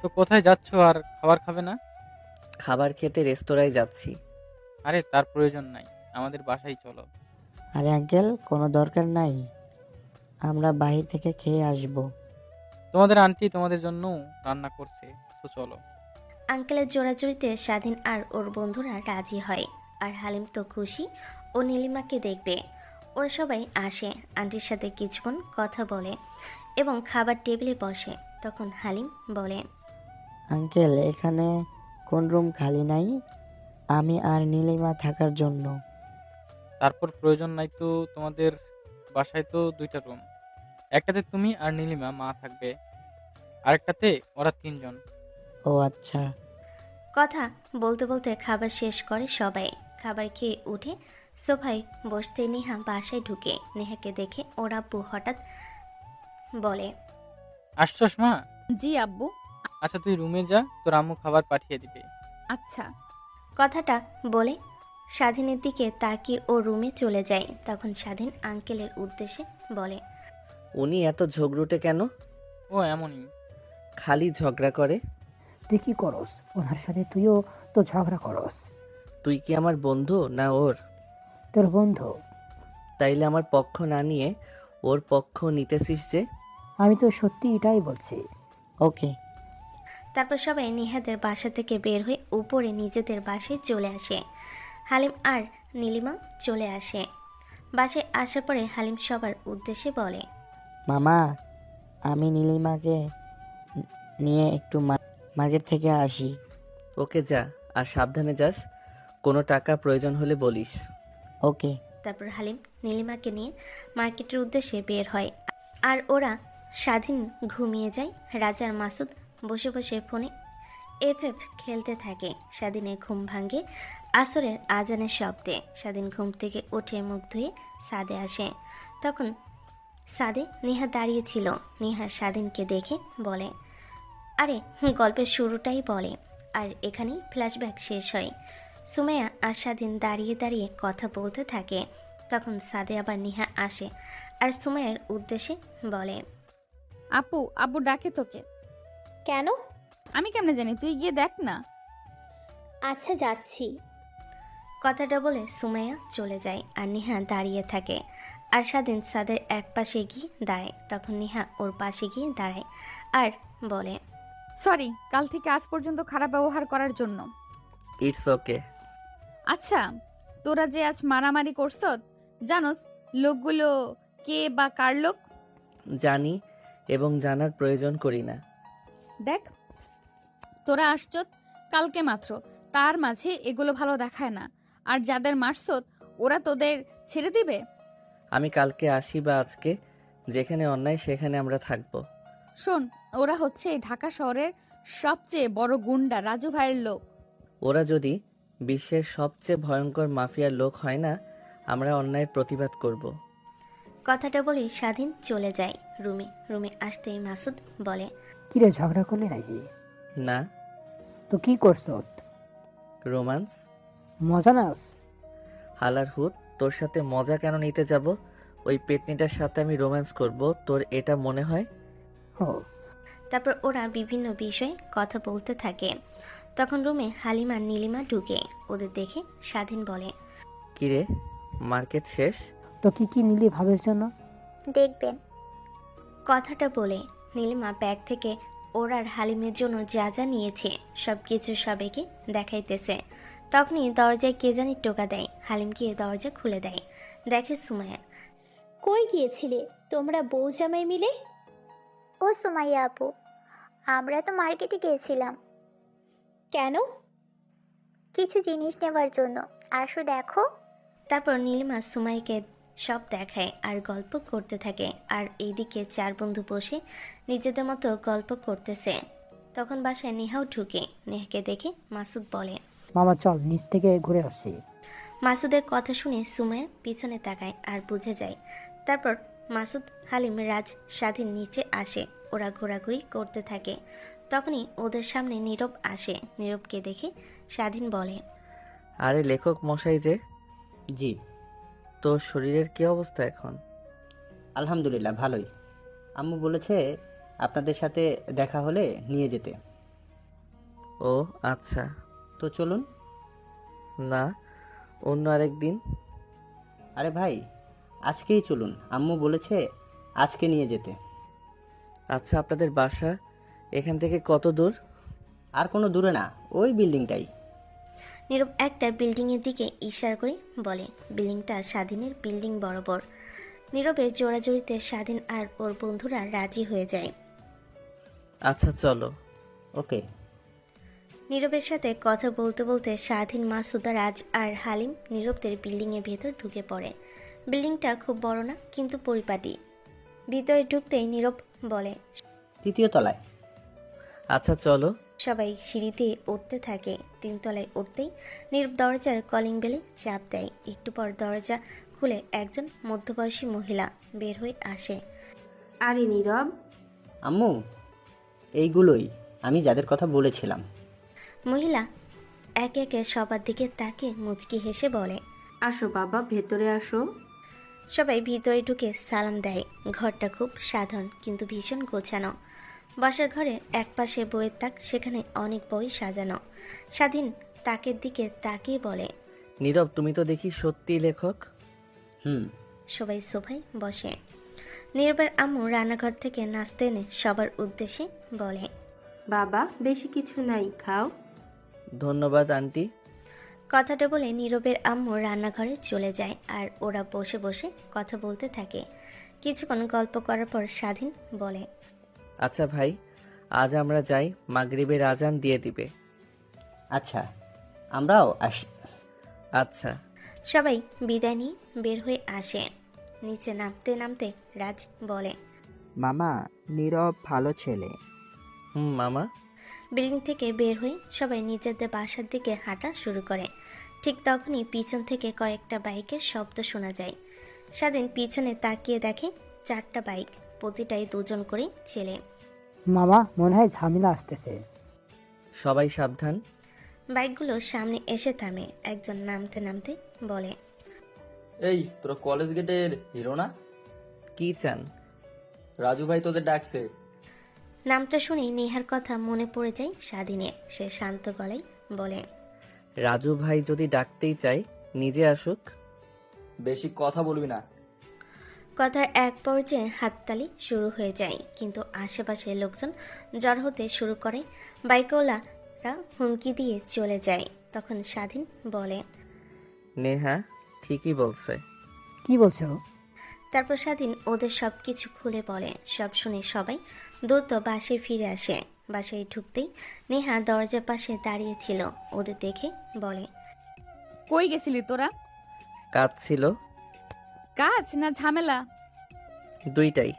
তো কোথায় যাচ্ছ আর খাবার খাবে না? খাবার খেতে রেস্তোরাঁয় যাচ্ছি। আরে তার প্রয়োজন নাই, আমাদের বাসায় চলো। আরে আঙ্কেল, কোনো দরকার নাই, আমরা বাহির থেকে খেয়ে আসব। তোমাদের আন্টি তোমাদের জন্য রান্না করছে, তো চলো। আঙ্কেলের জোড়াজুড়িতে স্বাধীন আর ওর বন্ধুরা রাজি হয়। আর হালিম তো খুশি ও নীলিমাকে দেখবে। ওরা সবাই আসে, আন্টির সাথে কিছুক্ষণ কথা বলে এবং খাবার টেবিলে বসে। তখন হালিম বলে, আঙ্কেল, এখানে কোন রুম খালি নাই আমি আর নীলিমা থাকার জন্য? তারপর প্রয়োজন নাই তো? তোমাদের বাসায় তো 2টা রুম, একটাতে তুমি আর নীলিমা মা থাকবে, আরেকটাতে ওরা 3 জন। ও আচ্ছা। কথা বলতে বলতে খাবার শেষ করে সবাই। খাবার খেয়ে উঠে সোফায় বসতে নেহা বাসায় ঢুকে। নেহাকে দেখে ওর আব্বু হঠাৎ বলে, আসছস মা? জি আব্বু। আচ্ছা তুই রুমে যা, তোর আম্মু খাবার পাঠিয়ে দিবে। আচ্ছা। কথাটা বলে স্বাধীনের দিকে তাকিয়ে ও রুমে চলে যায়। তখন স্বাধীন আঙ্কেলের উদ্দেশ্যে বলে, উনি এত ঝগড়ুটে কেন? ও এমনই, খালি ঝগড়া করে। তুই কি করস? ওনার সাথে তুইও তো ঝগড়া করস। তুই কি আমার বন্ধু না ওর? তোর বন্ধু। তাইলে আমার পক্ষ না নিয়ে ওর পক্ষ নিতেছিস যে? আমি তো সত্যি এটাই বলছি। ওকে। তারপর সবাই নিহাদের বাসা থেকে বের হয়ে উপরে নিজেদের বাসায় চলে আসে। হালিম আর নীলিমা চলে আসে। বাসায় আসার পরে হালিম সবার উদ্দেশ্যে বলে, মামা, আমি নীলিমাকে নিয়ে একটু মার্কেট থেকে আসি। ওকে যা, আর সাবধানে যাস, কোনো টাকা প্রয়োজন হলে বলিস। ওকে। তারপর হালিম নীলিমাকে নিয়ে মার্কেটের উদ্দেশ্যে বের হয়। আর ওরা স্বাধীন ঘুমিয়ে যায়। রাজার মাসুদ বসে বসে ফোনে FF খেলতে থাকে। স্বাধীনের ঘুম ভাঙে আসরের আজানের শব্দে। স্বাধীন ঘুম থেকে উঠে মুখ ধুয়ে সাদে আসে। তখন সাদে নেহা দাঁড়িয়েছিল। নেহা স্বাধীনকে দেখে বলে, আরে গল্পের শুরুটাই বলে, আর এখানেই ফ্ল্যাশব্যাক শেষ হয়। সুমাইয়া আর স্বাধীন দাঁড়িয়ে দাঁড়িয়ে কথা বলতে থাকে। তখন সাদে আবার নেহা আসে আর সুমাইয়ার উদ্দেশ্যে বলে, আব্বু ডাকে তোকে। কেন? আমি কেমনে জানি, তুই গিয়ে দেখ না। আচ্ছা যাচ্ছি। কথাটা বলে সুমাইয়া চলে যায় আর নেহা দাঁড়িয়ে থাকে। আর স্বাধীন সাদের এক পাশে গিয়ে দাঁড়ায়। তখন নেহা ওর পাশে গিয়ে দাঁড়ায় আর বলে, সরি কাল থেকে আজ পর্যন্ত খারাপ ব্যবহার করার জন্য। It's okay. আচ্ছা, তোরা যে আজ মারামারি করছ, জানোস লোকগুলো কে বা কার লোক? জানি, এবং জানার প্রয়োজন করি না। দেখ, তোরা আসছ কালকে মাত্র, তার মাঝে এগুলো ভালো দেখায় না। আর যাদের মারছ ওরা তোদের ছেড়ে দিবে? আমি কালকে আসি বা আজকে, যেখানে অন্যায় সেখানে আমরা থাকবো। শোন, ওরা হচ্ছে এই ঢাকা শহরের সবচেয়ে বড় গুন্ডা রাজু ভাইয়ের লোক। ওরা যদি বিশ্বের সবচেয়ে ভয়ঙ্কর মাফিয়ার লোক হয় না, আমরা অন্যায়ের প্রতিবাদ করব। কথাটা বলেই স্বাধীন চলে যায় রুমে। রুমে আসতেই মাসুদ বলে, কিরে, ঝগড়া করলি নাকি? না। তো কি করছ? রোমান্স। মজা নাস? হালার হুত, তোর সাথে মজা কেন নিতে যাব? ওই পেতনিটার সাথে আমি রোম্যান্স করব, তোর এটা মনে হয়? তারপর ওরা বিভিন্ন বিষয়ে কথা বলতে থাকে। তখন রুমে হালিমা নীলিমা ঢুকে। ওদের দেখে স্বাধীন বলে, কিরে, মার্কেট শেষ? তো কি নিলি ভাবের জন্য? দেখবেন। কথাটা বলে নীলিমা ব্যাগ থেকে ওরার হালিমের জন্য যা যা নিয়েছে সব কিছু সবাইকে দেখাইতেছে। তখনই দরজায় কে জানি টোকা দেয়। হালিম গিয়ে দরজা খুলে দেয়। দেখে সুমাইয়া। কই গিয়েছিলে তোমরা বউ জামাই মিলে? ও সুমাইয়া আপু, আমরা তো মার্কেটে গিয়েছিলাম কেন? কিছু জিনিস নেওয়ার জন্য। আসো দেখো। তারপর নীলিমা সুমাইকে সব দেখায় আর গল্প করতে থাকে, আর এইদিকে চার বন্ধু বসে নিজেদের মতো গল্প করতেছে। তখন বাসায় নেহাও ঢুকে। নেহাকে দেখে মাসুদ বলে, মামা চল নিচ থেকে ঘুরে আসি। মাসুদের কথা শুনে সুমাইয়া পিছনে তাকায় আর বুঝে যায়। তারপর মাসুদ, হালিম, রাজ, স্বাধীন নিচে আসে। ওরা ঘোরাঘুরি করতে থাকে। তখনই ওদের সামনে নীরব আসে। নীরবকে দেখে স্বাধীন বলে, আরে লেখক মশাই যে, জি, তোর শরীরের কি অবস্থা এখন? আলহামদুলিল্লাহ ভালোই। আম্মু বলেছে আপনাদের সাথে দেখা হলে নিয়ে যেতে। ও আচ্ছা। তো চলুন। না, অন্য আরেক দিন। আরে ভাই, আজকেই চলুন, আম্মু বলেছে আজকে নিয়ে যেতে। আচ্ছা, আপনাদের বাসা এখান থেকে কত দূর? আর কোনো দূরে না, ওই বিল্ডিংটাই। নীরব একটা বিল্ডিংয়ের দিকে ইশারা করে বলে। বিল্ডিংটা স্বাধীনের বিল্ডিং বরাবর। নীরবের জোড়াজোড়িতে স্বাধীন আর ওর বন্ধুরা রাজি হয়ে যায়। আচ্ছা চলো। ওকে। নীরবের সাথে কথা বলতে বলতে স্বাধীন, মাসুদা, রাজ আর হালিম নীরবদের বিল্ডিংয়ের ভেতর ঢুকে পড়ে। বিল্ডিংটা খুব বড় না, কিন্তু পরিপাটি। ভিতরে ঢুকতেই নীরব বলে, 3য় তলায়। আচ্ছা চলো। সবাই সিঁড়িতে উঠতে থাকে। 3 তলায় উঠতেই নীরব দরজার কলিং বেলে চাপ দেয়। একটু পর দরজা খুলে একজন মধ্যবয়সী মহিলা বের হয়ে আসে। আরে নীরব। আম্মু, এইগুলোই আমি যাদের কথা বলেছিলাম। মহিলা একে একে সবার দিকে তাকে মুচকি হেসে বলে, আসো বাবা, ভেতরে আসো। সবাই ভিতরে ঢুকে সালাম দেয়। ঘরটা খুব সাধারণ কিন্তু ভীষণ গোছানো। বসার ঘরের একপাশে বইয়ের তাক, সেখানে অনেক বই সাজানো। স্বাধীন তাকের দিকে তাকিয়ে বলে, নীরব, তুমি তো দেখি সত্যি লেখক। সবাই সোফায় বসে। নীরবের আম্মু রান্নাঘর থেকে নাস্তা এনে সবার উদ্দেশ্যে বলে, বাবা বেশি কিছু নাই, খাও। ধন্যবাদ আন্টি। কথাটা বলে নীরবের আম্মু রান্নাঘরে চলে যায় আর ওরা বসে বসে কথা বলতে থাকে। কিছুক্ষণ গল্প করার পর স্বাধীন বলে, আচ্ছা ভাই, আজ আমরা যাই, মাগরিবের আজান দিয়ে দিবে। আচ্ছা, আমরাও আসি। আচ্ছা। সবাই বিদায় নিয়ে বের হয়ে আসে। নিচে নামতে নামতে রাজ বলে, মামা, নীরব ভালো ছেলে। মামা। বিল্ডিং থেকে বের হয়ে সবাই নিজেদের বাসার দিকে হাঁটা শুরু করে। ঠিক তখনই পিছন থেকে কয়েকটা বাইকের শব্দ শোনা যায়। স্বাধীন পিছনে তাকিয়ে দেখে 4টা বাইক, প্রতিটাই 2 জন করে ছেলে। মামা, মনে হয় ঝামেলা আসতেছে। সবাই সাবধান। বাইকগুলো সামনে এসে থামে। একজন নামতে নামতে বলে, এই তোরা কলেজ গেটের হিরো না? কি চান? রাজু ভাই তোদের ডাকছে। নামটা শুনেই নেহার কথা মনে পড়ে যায় স্বাধীনের। সে শান্ত গলায় বলে, রাজু ভাই যদি ডাকতেই চাই নিজে আসুক। বেশি কথা বলবি না। কথার এক পর্যায়ে হাততালি শুরু হয়ে যায়, কিন্তু আশেপাশের লোকজন জড় হতে শুরু করে। বাইকওয়ালারা হুমকি দিয়ে চলে যায়। তখন স্বাধীন বলে, নেহা ঠিকই বলছে। কি বলছো? তারপর স্বাধীন ওদের সব কিছু খুলে বলে। সব শুনে সবাই দ্রুত বাসায় ফিরে আসে। বাসায় ঢুকতেই নেহা দরজার পাশে দাঁড়িয়েছিল। ওদের দেখে বলে, কই গেছিলি তোরা? কাজ ছিল। কাজ না ঝামেলা? দুইটাই।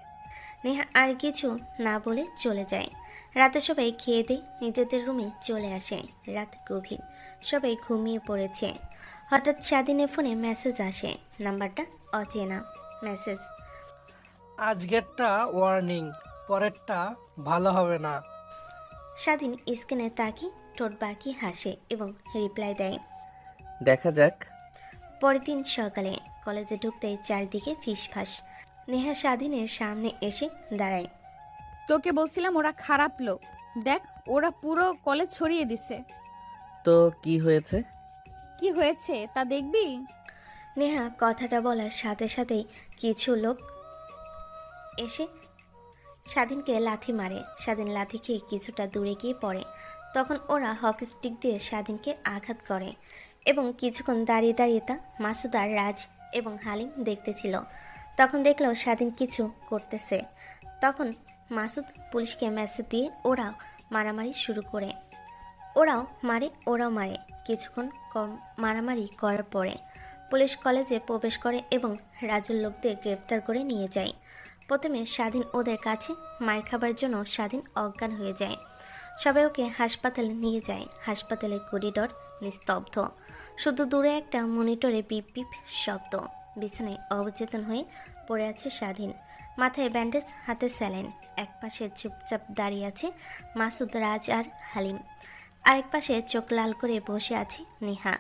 নেহা আর কিছু না বলে চলে যায়। রাতে সবাই খেয়ে দিয়ে নিজেদের রুমে চলে আসে। রাত গভীর, সবাই ঘুমিয়ে পড়েছে। হঠাৎ স্বাধীনের ফোনে মেসেজ আসে। নাম্বারটা অচেনা। মেসেজ, আজকেরটা ওয়ার্নিং, পরেরটা ভালো হবে না। স্বাধীন স্ক্রিনে তাকিয়ে ঠোঁট বাকি হাসে এবং রিপ্লাই দেয়। দেখা যাক। পরের দিন সকালে কলেজে ঢুকতেই চারদিকে ফিসফাস। নেহা স্বাধীনের সামনে এসে দাঁড়ায়। তোকে বলছিলাম ওরা খারাপ লোক, দেখ ওরা পুরো কলেজ ছড়িয়ে দিছে। তো কি হয়েছে? কি হয়েছে তা দেখবি? নেহা কথাটা বলার সাথে সাথেই কিছু লোক এসে স্বাধীনকে লাথি মারে। স্বাধীন লাথি খেয়ে কিছুটা দূরে গিয়ে পড়ে। তখন ওরা হকি স্টিক দিয়ে স্বাধীনকে আঘাত করে এবং কিছুক্ষণ দাঁড়িয়ে দাঁড়িয়ে তা মাসুদ আর রাজ এবং হালিম দেখতেছিল। তখন দেখলো স্বাধীন কিছু করতেছে। তখন মাসুদ পুলিশকে মেসেজ দিয়ে ওরাও মারামারি শুরু করে। ওরাও মারে। কিছুক্ষণ কম মারামারি করার পরে পুলিশ কলেজে প্রবেশ করে এবং রাজুর লোকদের গ্রেপ্তার করে নিয়ে যায়। প্রথমে স্বাধীন ওদের কাছে মার খাবার জন্য স্বাধীন অজ্ঞান হয়ে যায়। সবাই ওকে হাসপাতালে নিয়ে যায়। হাসপাতালের করিডর নিস্তব্ধ, শুধু দূরে একটা মনিটরে পিপ পিপ শব্দ। বিছানায় অবচেতন হয়ে পড়ে আছে স্বাধীন, মাথায় ব্যান্ডেজ, হাতে স্যালাইন। এক পাশে চুপচাপ দাঁড়িয়ে আছে মাসুদ, রাজ আর হালিম। আরেক পাশে চোখ লাল করে বসে আছে নেহা।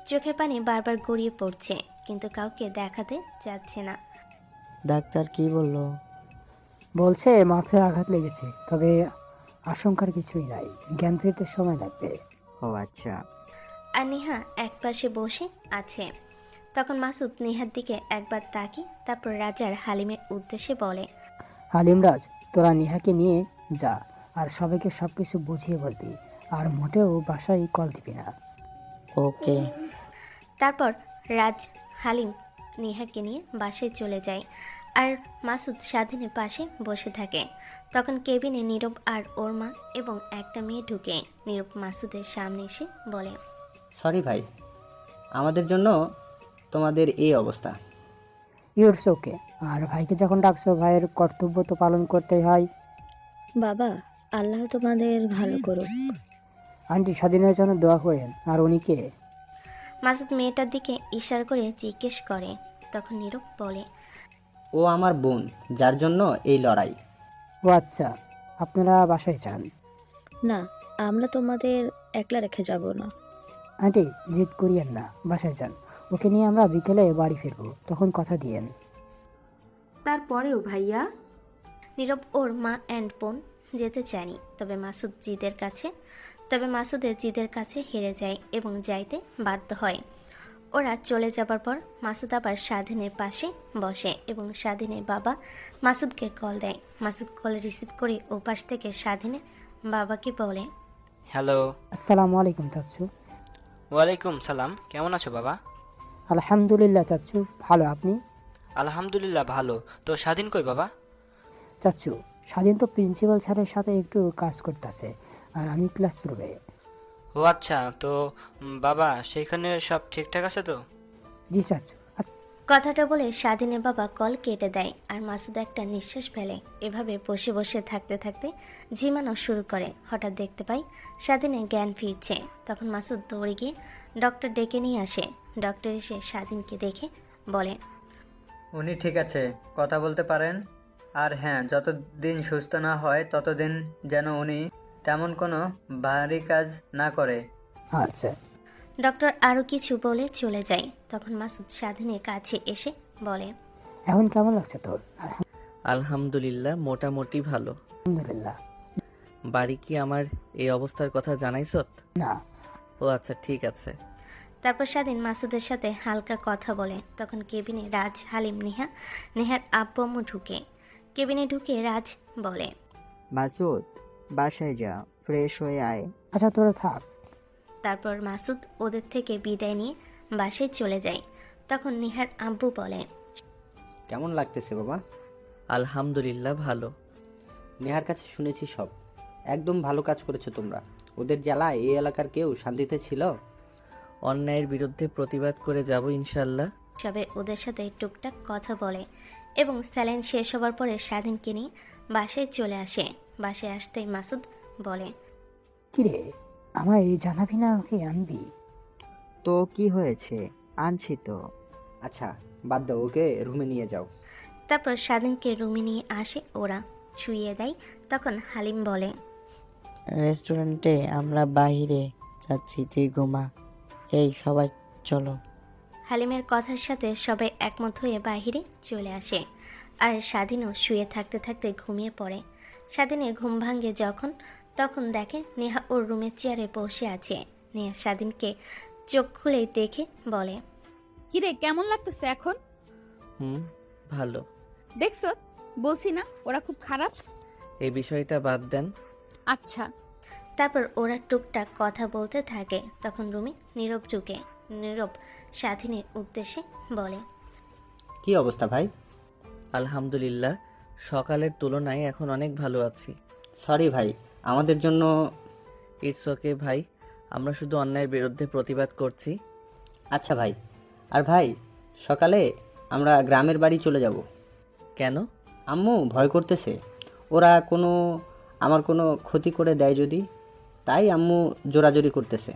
চোখের পানি বারবার গড়িয়ে পড়ছে, কিন্তু কাউকে দেখাতে যাচ্ছে না। ডাক্তার কি বললো? বলছে মাথায় আঘাত লেগেছে, তবে আশঙ্কার কিছুই নাই, জ্ঞান ফিরতে সময় লাগবে। ও আচ্ছা। আর নেহা এক পাশে বসে আছে। তখন মাসুদ নেহার দিকে একবার তাকি, তারপর রাজার হালিমের উদ্দেশ্যে বলে, হালিম, রাজ, তোরা নিহাকে নিয়ে যা, আর সবাইকে সবকিছু বুঝিয়ে বলবি, আর মোটেও বাসায় কল দিবি না। ওকে। তারপর রাজ হালিম নেহাকে নিয়ে বাসায় চলে যায়, আর মাসুদ স্বাধীনের পাশে বসে থাকে। তখন কেবিনে নীরব আর ওর মা এবং একটা মেয়ে ঢুকে। নীরব মাসুদের সামনে এসে বলে, সরি ভাই, আমাদের জন্য তোমাদের এই অবস্থা। ইউরস ওকে। আর ভাইকে যখন ডাকছো, ভাইয়ের কর্তব্য তো পালন করতেই হয়। বাবা, আল্লাহ তোমাদের ভালো করুক। আন্টি, স্বাধীনের জন্য দোয়া করেন। আর উনি কে? মাসুদ মেয়েটার দিকে ইশারা করে জিজ্ঞেস করে। তখন নীরব বলে, ও আমার বোন, যার জন্য এই লড়াই। ও আচ্ছা, আপনারা বাসায় যান। না, আমরা তোমাদের একলা রেখে যাব না। আন্টি, জিদ করিয়েন না, বাসায় যান। ওকে নিয়ে আমরা বিকেলে বাড়ি ফিরবো, তখন কথা দিয়েন। তারপরেও ভাইয়া, নীরব ওর মা অ্যান্ড বোন যেতে চায়নি, তবে মাসুদের জিদের কাছে হেরে যায় এবং যাইতে বাধ্য হয়। ওরা চলে যাবার পর মাসুদ আবার স্বাধীনের পাশে বসে এবং স্বাধীনের বাবা মাসুদকে কল দেয়। মাসুদ কল রিসিভ করে ও পাশ থেকে স্বাধীনের বাবাকে বলে, হ্যালো। আসসালামু আলাইকুম চাচ্ছু। ওয়ালাইকুম সালাম, কেমন আছো বাবা? আলহামদুলিল্লাহ চাচ্ছু, ভালো। আপনি? আলহামদুলিল্লাহ ভালো। তো স্বাধীন কই বাবা? চাচ্ছু, স্বাধীন তো প্রিন্সিপাল স্যারের সাথে একটু কাজ করতেছে, আর আমি ক্লাসরুমে। ও আচ্ছা, তো বাবা সেইখানে সব ঠিকঠাক আছে তো? জি চাচ্ছু। কথাটা বলে স্বাধীনের বাবা কল কেটে দেয়, আর মাসুদ একটা নিঃশ্বাস ফেলে। এভাবে বসে বসে থাকতে থাকতে ঝিমানো শুরু করে। হঠাৎ দেখতে পাই স্বাধীনের জ্ঞান ফিরছে। তখন মাসুদ দৌড়ে গিয়ে ডক্টর ডেকে নিয়ে আসে। ডক্টর এসে স্বাধীনকে দেখে বলে, উনি ঠিক আছে, কথা বলতে পারেন। আর হ্যাঁ, যতদিন সুস্থ না হয় ততদিন যেন উনি তেমন কোনো ভারী কাজ না করে। আচ্ছা। ডক্টর আরও কিছু বলে চলে যায়। তখন মাসুদ স্বাধীনের কাছে এসে বলে, এখন কেমন লাগছে তোর? আলহামদুলিল্লাহ, মোটামুটি ভালো। আলহামদুলিল্লাহ। বাড়ি কি আমার এই অবস্থার কথা জানাইছত? না। ও আচ্ছা, ঠিক আছে। তারপর স্বাধীন মাসুদের সাথে হালকা কথা বলে। তখন কেবিনে রাজ, হালিম, নেহার আব্বু আম্মু ঢুকে। কেবিনে ঢুকে রাজ বলে, মাসুদ, বাসায় যা, ফ্রেশ হয়ে আয়। আচ্ছা, তোরা থাক। তারপর মাসুদ ওদের থেকে বিদায় নিয়ে বাসায় চলে যায়। তখন নেহার আব্বু বলে, কেমন লাগতেছে বাবা? আলহামদুলিল্লাহ ভালো। নেহার কাছে শুনেছি সব। একদম ভালো কাজ করেছো তোমরা। ওদের জ্বালায় এই এলাকার কেউ শান্তিতে ছিল? অন্যায়ের বিরুদ্ধে প্রতিবাদ করে যাব ইনশাল্লাহ। সবে ওদের সাথে টুকটাক কথা বলে এবং স্যালাইন শেষ হবার পরে স্বাধীনকে নিয়ে বাসায় চলে আসে। বাসায় আসতেই মাসুদ বলে, কিরে, আমায় জানাবি না, ওকে আনবি? তো কি হয়েছে? আনছি তো। আচ্ছা, বাদ দাও, ওকে রুমে নিয়ে যাও। তারপর স্বাধীনকে রুমে নিয়ে আসে ওরা, শুইয়ে দেয়। তখন হালিম বলে, রেস্টুরেন্টে আমরা বাইরে যাচ্ছি, তুই ঘুমা। এই সবাই চলো। হালিমের কথার সাথে সবাই একমত হয়ে বাহিরে চলে আসে, আর স্বাধীনও শুয়ে থাকতে থাকতে ঘুমিয়ে পড়ে। স্বাধীনের ঘুম ভাঙে যখন, তখন দেখে নেহা ওর রুমের চেয়ারে বসে আছে। নেহা স্বাধীনকে চোখ খুলেই দেখে বলে, কিরে, কেমন লাগতেছে এখন? ভালো। দেখছো, বলছি না ওরা খুব খারাপ। এই বিষয়টা বাদ দেন। আচ্ছা। তারপর ওরা টুকটাক কথা বলতে থাকে। তখন রুমে নীরব ঢুকে। নীরব স্বাধীনের উদ্দেশ্যে বলে, কি অবস্থা ভাই? আলহামদুলিল্লাহ, সকালের তুলনায় এখন অনেক ভালো আছি। সরি ভাই, আমাদের জন্য। ইটস ওকে ভাই, আমরা শুধু অন্যায়ের বিরুদ্ধে প্রতিবাদ করছি। আচ্ছা ভাই। আর ভাই, সকালে আমরা গ্রামের বাড়ি চলে যাব। কেন? আম্মু ভয় করতেছে ওরা আমার কোনো ক্ষতি করে দেয় যদি, তাই আম্মু জোরাজোরি করতেছে।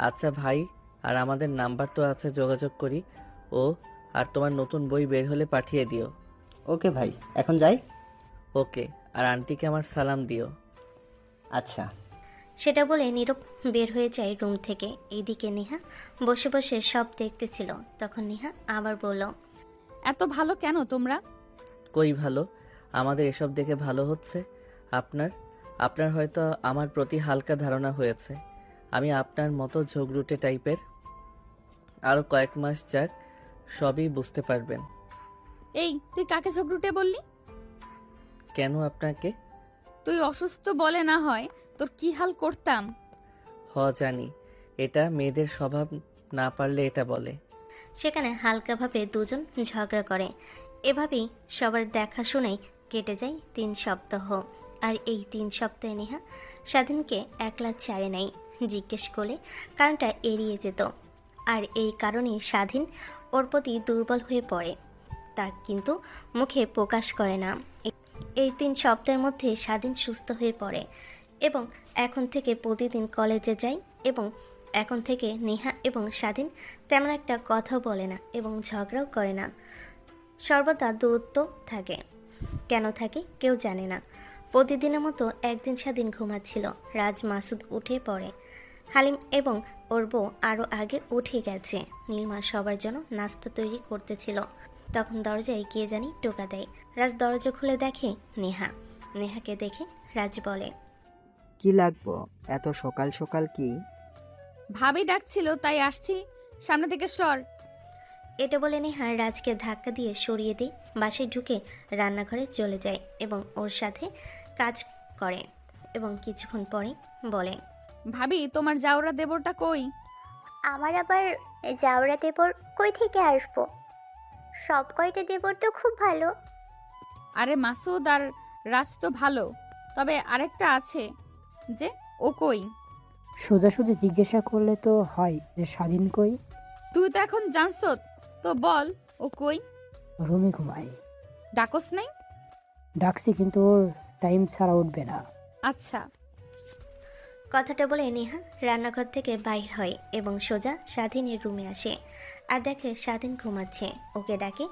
আচ্ছা ভাই, আর আমাদের নাম্বার তো আছে, যোগাযোগ করি। আর তোমার নতুন বই বের হলে পাঠিয়ে দিও। ওকে ভাই, এখন যাই। ওকে, আর আন্টিকে আমার সালাম দিও। আচ্ছা। সেটা বলে নীরব বের হয়ে যায় রুম থেকে। এইদিকে নেহা বসে বসে সব দেখতেছিল। তখন নেহা আবার বলল, এত ভালো কেন তোমরা? কই ভালো, আমাদের এসব দেখে ভালো হচ্ছে। আপনার হয়তো আমার প্রতি হালকা ধারণা হয়েছে। আমি আপনার মতো ঝগড়ুটে টাইপের। আরও কয়েক মাস যাক, সবই বুঝতে পারবেন। এই, তুই কাকে ঝগড়ুটে বললি? কেন আপনাকে? তুই অসুস্থ বলে না হয় তোর কি হাল করতাম। জানি, এটা মেয়েদের স্বভাব, না পারলে এটা বলে। সেখানে হালকাভাবে দুজন ঝগড়া করে। এভাবেই সবার দেখাশোনায় কেটে যায় 3 সপ্তাহ। আর এই 3 সপ্তাহে নেহা স্বাধীনকে একলা ছাড়ে নাই। জিজ্ঞেস করলে কারণটা এড়িয়ে যেত। আর এই কারণেই স্বাধীন ওর প্রতি দুর্বল হয়ে পড়ে। তা কিন্তু মুখে প্রকাশ করে না। এই 3 সপ্তাহের মধ্যে স্বাধীন সুস্থ হয়ে পড়ে এবং এখন থেকে প্রতিদিন কলেজে যায়। এবং এখন থেকে নেহা এবং স্বাধীন তেমন একটা কথাও বলে না এবং ঝগড়াও করে না। সর্বদা দূরত্ব থাকে। কেন থাকে কেউ জানে না। প্রতিদিনের মতো একদিন স্বাধীন ঘুমাচ্ছিল। রাজ মাসুদ উঠে পড়ে। হালিম এবং ওর বউ আরও আগে উঠে গেছে। নীলমা সবার জন্য নাস্তা তৈরি করতেছিল। তখন দরজায় কে জানি টোকা দেয়। রাজ দরজা খুলে দেখে নেহা। নেহাকে দেখে রাজ বলে, কি লাগবো এত সকাল সকাল? কি ভাবি ডাকছিল তাই আসছি, সামনে থেকে সর। এটা বলে নেহা রাজকে ধাক্কা দিয়ে সরিয়ে দিয়ে বাসায় ঢুকে রান্নাঘরে চলে যায় এবং ওর সাথে কাজ করে এবং কিছুক্ষণ পরে বলে, ভাবি তোমার জাউরা দেবরটা কই? আমার আবার জাউরা দেবর কই থেকে আসবো? সব কয়টা দেবর তো খুব ভালো। আরে মাসুদ আর রাজ তো ভালো, তবে আরেকটা আছে যে, ও কই? সোজাসুজি জিজ্ঞাসা করলে তো হয় যে স্বাধীন কই। তুই তো এখন জানস, তো বল ও কই? রুমে ঘুমাই। ডাকস নাই? ডাকছি, কিন্তু ওর টাইম ছাড়া উঠবে না। আচ্ছা। কথাটা বলে নেহা রান্নাঘর থেকে বাইর হয় এবং সোজা স্বাধীনের রুমে আসে আর দেখে স্বাধীন ঘুমাচ্ছে। ওকে ডাকে,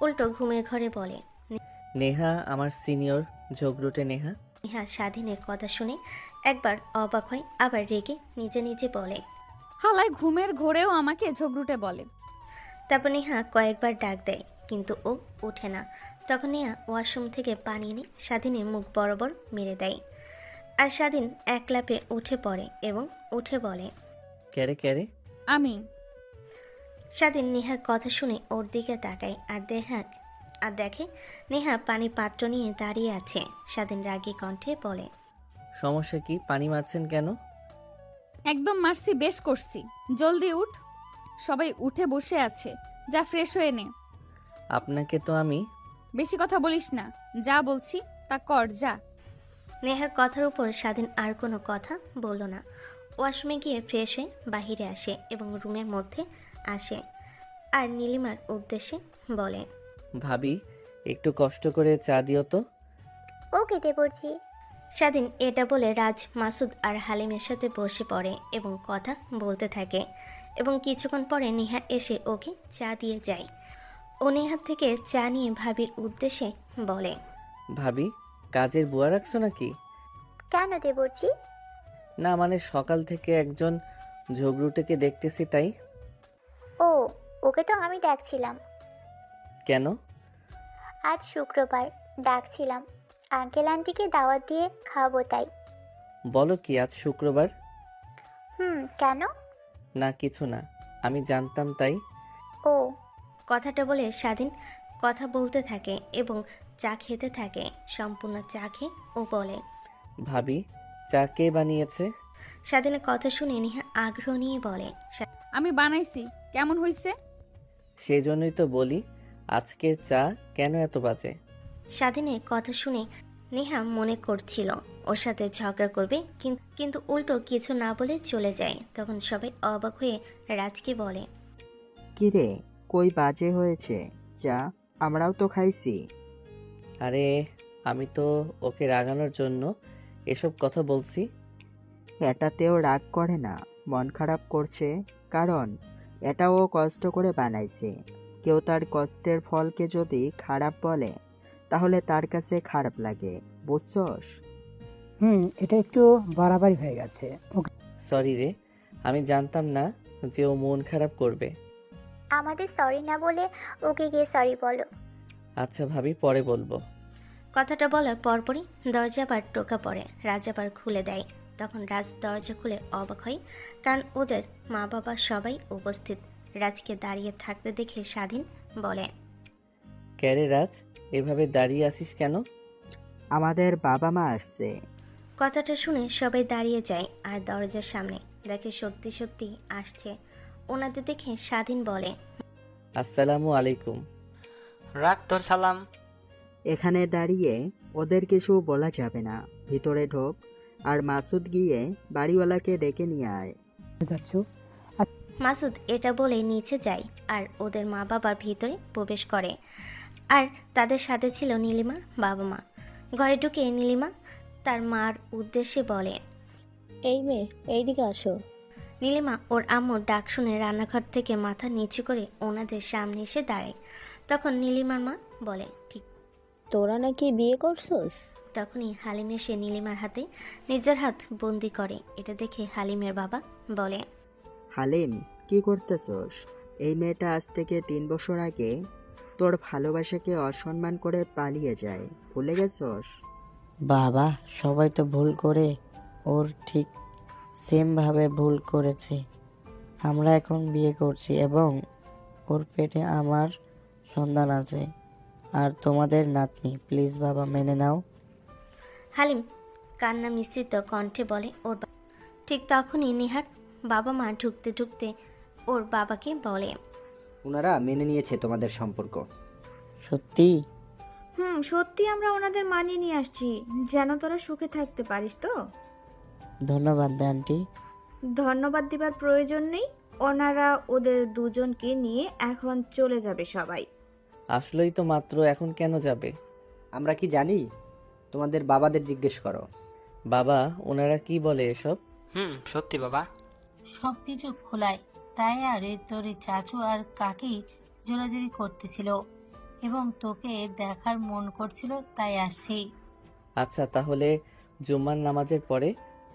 উল্টো ঘুমের ঘরে বলে, নেহা আমার সিনিয়র ঝগড়ুটে নেহা। নেহা স্বাধীনের কথা শুনে একবার অবাক হয়, আবার রেগে নিজে নিজে বলে, হালায় ঘুমের ঘোরেও আমাকে ঝগড়ুটে বলে। তারপর নেহা কয়েকবার ডাক দেয় কিন্তু ও ওঠে না। তখন নেহা ওয়াশরুম থেকে পানি এনে স্বাধীনের মুখ বরাবর মেরে দেয়। আর স্বাধীন এক লাফে উঠে পড়ে এবং উঠে বলে, ক্যারে? আমি। স্বাধীন নেহার কথা শুনে ওর দিকে তাকায় আর দেখে নেহা পানি পাত্র নিয়ে দাঁড়িয়ে আছে। স্বাধীন রাগী কণ্ঠে বলে, সমস্যা কি? পানি মারছেন কেন? একদম মারছি, বেশ করছি। জলদি উঠ, সবাই উঠে বসে আছে, যা ফ্রেশ হয়ে নে। আপনাকে তো আমি। বেশি কথা বলিস না, যা বলছি তা কর, যা। নেহার কথার উপর স্বাধীন আর কোনো কথা বলল না। ওয়াশরুমে গিয়ে ফ্রেশ হয়ে বাহিরে আসে এবং রুমের মধ্যে আসে আর নীলিমার উদ্দেশ্যে বলে, ভাবি একটু কষ্ট করে চা দিও তো। ওকে দেবরজি। স্বাধীন এটা বলে রাজ, মাসুদ আর হালিমের সাথে বসে পড়ে এবং কথা বলতে থাকে এবং কিছুক্ষণ পরে নেহা এসে ওকে চা দিয়ে যায়। ও নেহার থেকে চা নিয়ে ভাবির উদ্দেশ্যে বলে, ভাবি কাজের বুয়া রাখছো নাকি? কেন দেবরজি? না মানে সকাল থেকে একজন ঝগড়ুটেকে দেখতেছি তাই। ও, ওকে তো আমি ডাকছিলাম। কেন? আজ শুক্রবার, ডাকছিলাম আঙ্কেল আন্টিকে দাওয়াত দিয়ে খাওয়াবো তাই। বলো কি, আজ শুক্রবার? কেন? না কিছু না, আমি জানতাম তাই। ও। কথাটা বলে স্বাধীন কথা বলতে থাকে এবং চা খেতে থাকে। সম্পূর্ণ চা খেয়ে ও বলে, ভাবি চা কে বানিয়েছে? স্বাধীনের কথা শুনে নেহা আগ্রহ নিয়ে বলে, আমি বানাইছি। কেমন হইছে? সেই জন্যই তো বলি আজকের চা কেন এত বাজে? স্বাধীনের কথা শুনে নেহা মনে করছিল ওর সাথে ঝগড়া করবে, কিন্তু উল্টো কিছু না বলে চলে যায়। তখন সবাই অবাক হয়ে রাজকে বলে, কিরে, কই বাজে হয়েছে চা? আমরাও তো খাইছি। আরে আমি তো ওকে রাগানোর জন্য এসব কথা বলছি। এটাতেও রাগ করে না, মন খারাপ করছে, কারণ এটাও কষ্ট করে বানাইছে। কেউ তার কষ্টের ফলকে যদি খারাপ বলে তাহলে তার কাছে খারাপ লাগে, বুঝছস? এটা একটু বাড়াবাড়ি হয়ে গেছে। ওকে, সরি রে, আমি জানতাম না যে ও মন খারাপ করবে। আমাদের সরি না বলে ওকে গিয়ে সরি বলো। আচ্ছা ভাবি, পরে বলবো। কথাটা বলার পরপরই দরজা আবার টোকা পড়ে। রাজ আবার খুলে দেয়। তখন রাজ দরজা খুলে অবাক হয়, কারণ ওদের মা বাবা সবাই উপস্থিত। রাজকে দাঁড়িয়ে থাকতে দেখে স্বাধীন বলে, ক্যারে রাজ, এভাবে দাঁড়িয়ে আছিস কেন? আমাদের বাবা মা আসছে। কথাটা শুনে সবাই দাঁড়িয়ে যায় আর দরজার সামনে দেখে সত্যি সত্যি আসছে। ওনাদের দেখে স্বাধীন বলে, আসসালামু আলাইকুম। রাখ তোর সালাম। এখানে দাঁড়িয়ে ওদের কিছু বলা যাবে না, ভিতরে ঢোক, আর মাসুদ গিয়ে বাড়িওয়ালাকে ডেকে নিয়ে আয়। যাচ্ছ? মাসুদ এটা বলে নিচে যায় আর ওদের মা বাবা ভিতরে প্রবেশ করে। আর তাদের সাথে ছিল নীলিমা বাবা মা। ঘরে ঢুকে নীলিমা তার মার উদ্দেশ্যে বলে, এই মেয়ে, এইদিকে আসো। নীলিমা ওর আম্মুর ডাক শুনে রান্নাঘর থেকে মাথা নিচু করে ওনাদের সামনে এসে দাঁড়ায়। তখন নীলিমার মা বলে, ঠিক। তোরা নাকি বিয়ে করছস? তখনই হালিম এসে নীলিমার হাতে নিজের হাত বন্দি করে। এটা দেখে হালিমের বাবা বলে, হালিম, কি করতেছস? এই মেয়েটা আজ থেকে 3 বছর আগে তোর ভালোবাসাকে অসম্মান করে পালিয়ে যায়, ভুলে গেছস? বাবা, সবাই তো ভুল করে, ওর ঠিক সেমভাবে ভুল করেছে। আমরা এখন বিয়ে করছি এবং ওর পেটে আমার সন্তান আছে আর তোমাদের নাতনি। প্লিজ বাবা, মেনে নাও। হালিম কান্না মিশ্রিত কণ্ঠে বলে ওর ঠিক তখনই নিহার বাবা মা ঢুকতে ঢুকতে ওর বাবাকে বলে, ওনারা মেনে নিয়েছে তোমাদের সম্পর্ক। সত্যি? সত্যি আমরা ওনাদের মানিয়ে নিয়ে আসছি, যেন তোরা সুখে থাকতে পারিস। তো ধন্যবাদ আন্টি। ধন্যবাদ দিবার প্রয়োজন নেই, ওনারা ওদের দুজনকে নিয়ে এখন চলে যাবে সবাই। আসলেই তো মাত্র, এখন কেন যাবে? আমরা কি জানি? তোমাদের বাবাদের জিজ্ঞেস করো। বাবা, ওনারা কি বলে এসব? সত্যি বাবা। সব কিছু খোলায়, তাই আর তোর চাচু আর কাকি জোরাজুরি করতেছিল এবং তোকে দেখার মন করছিল, তাই আসছি। আচ্ছা, তাহলে জুম্মার নামাজের পরে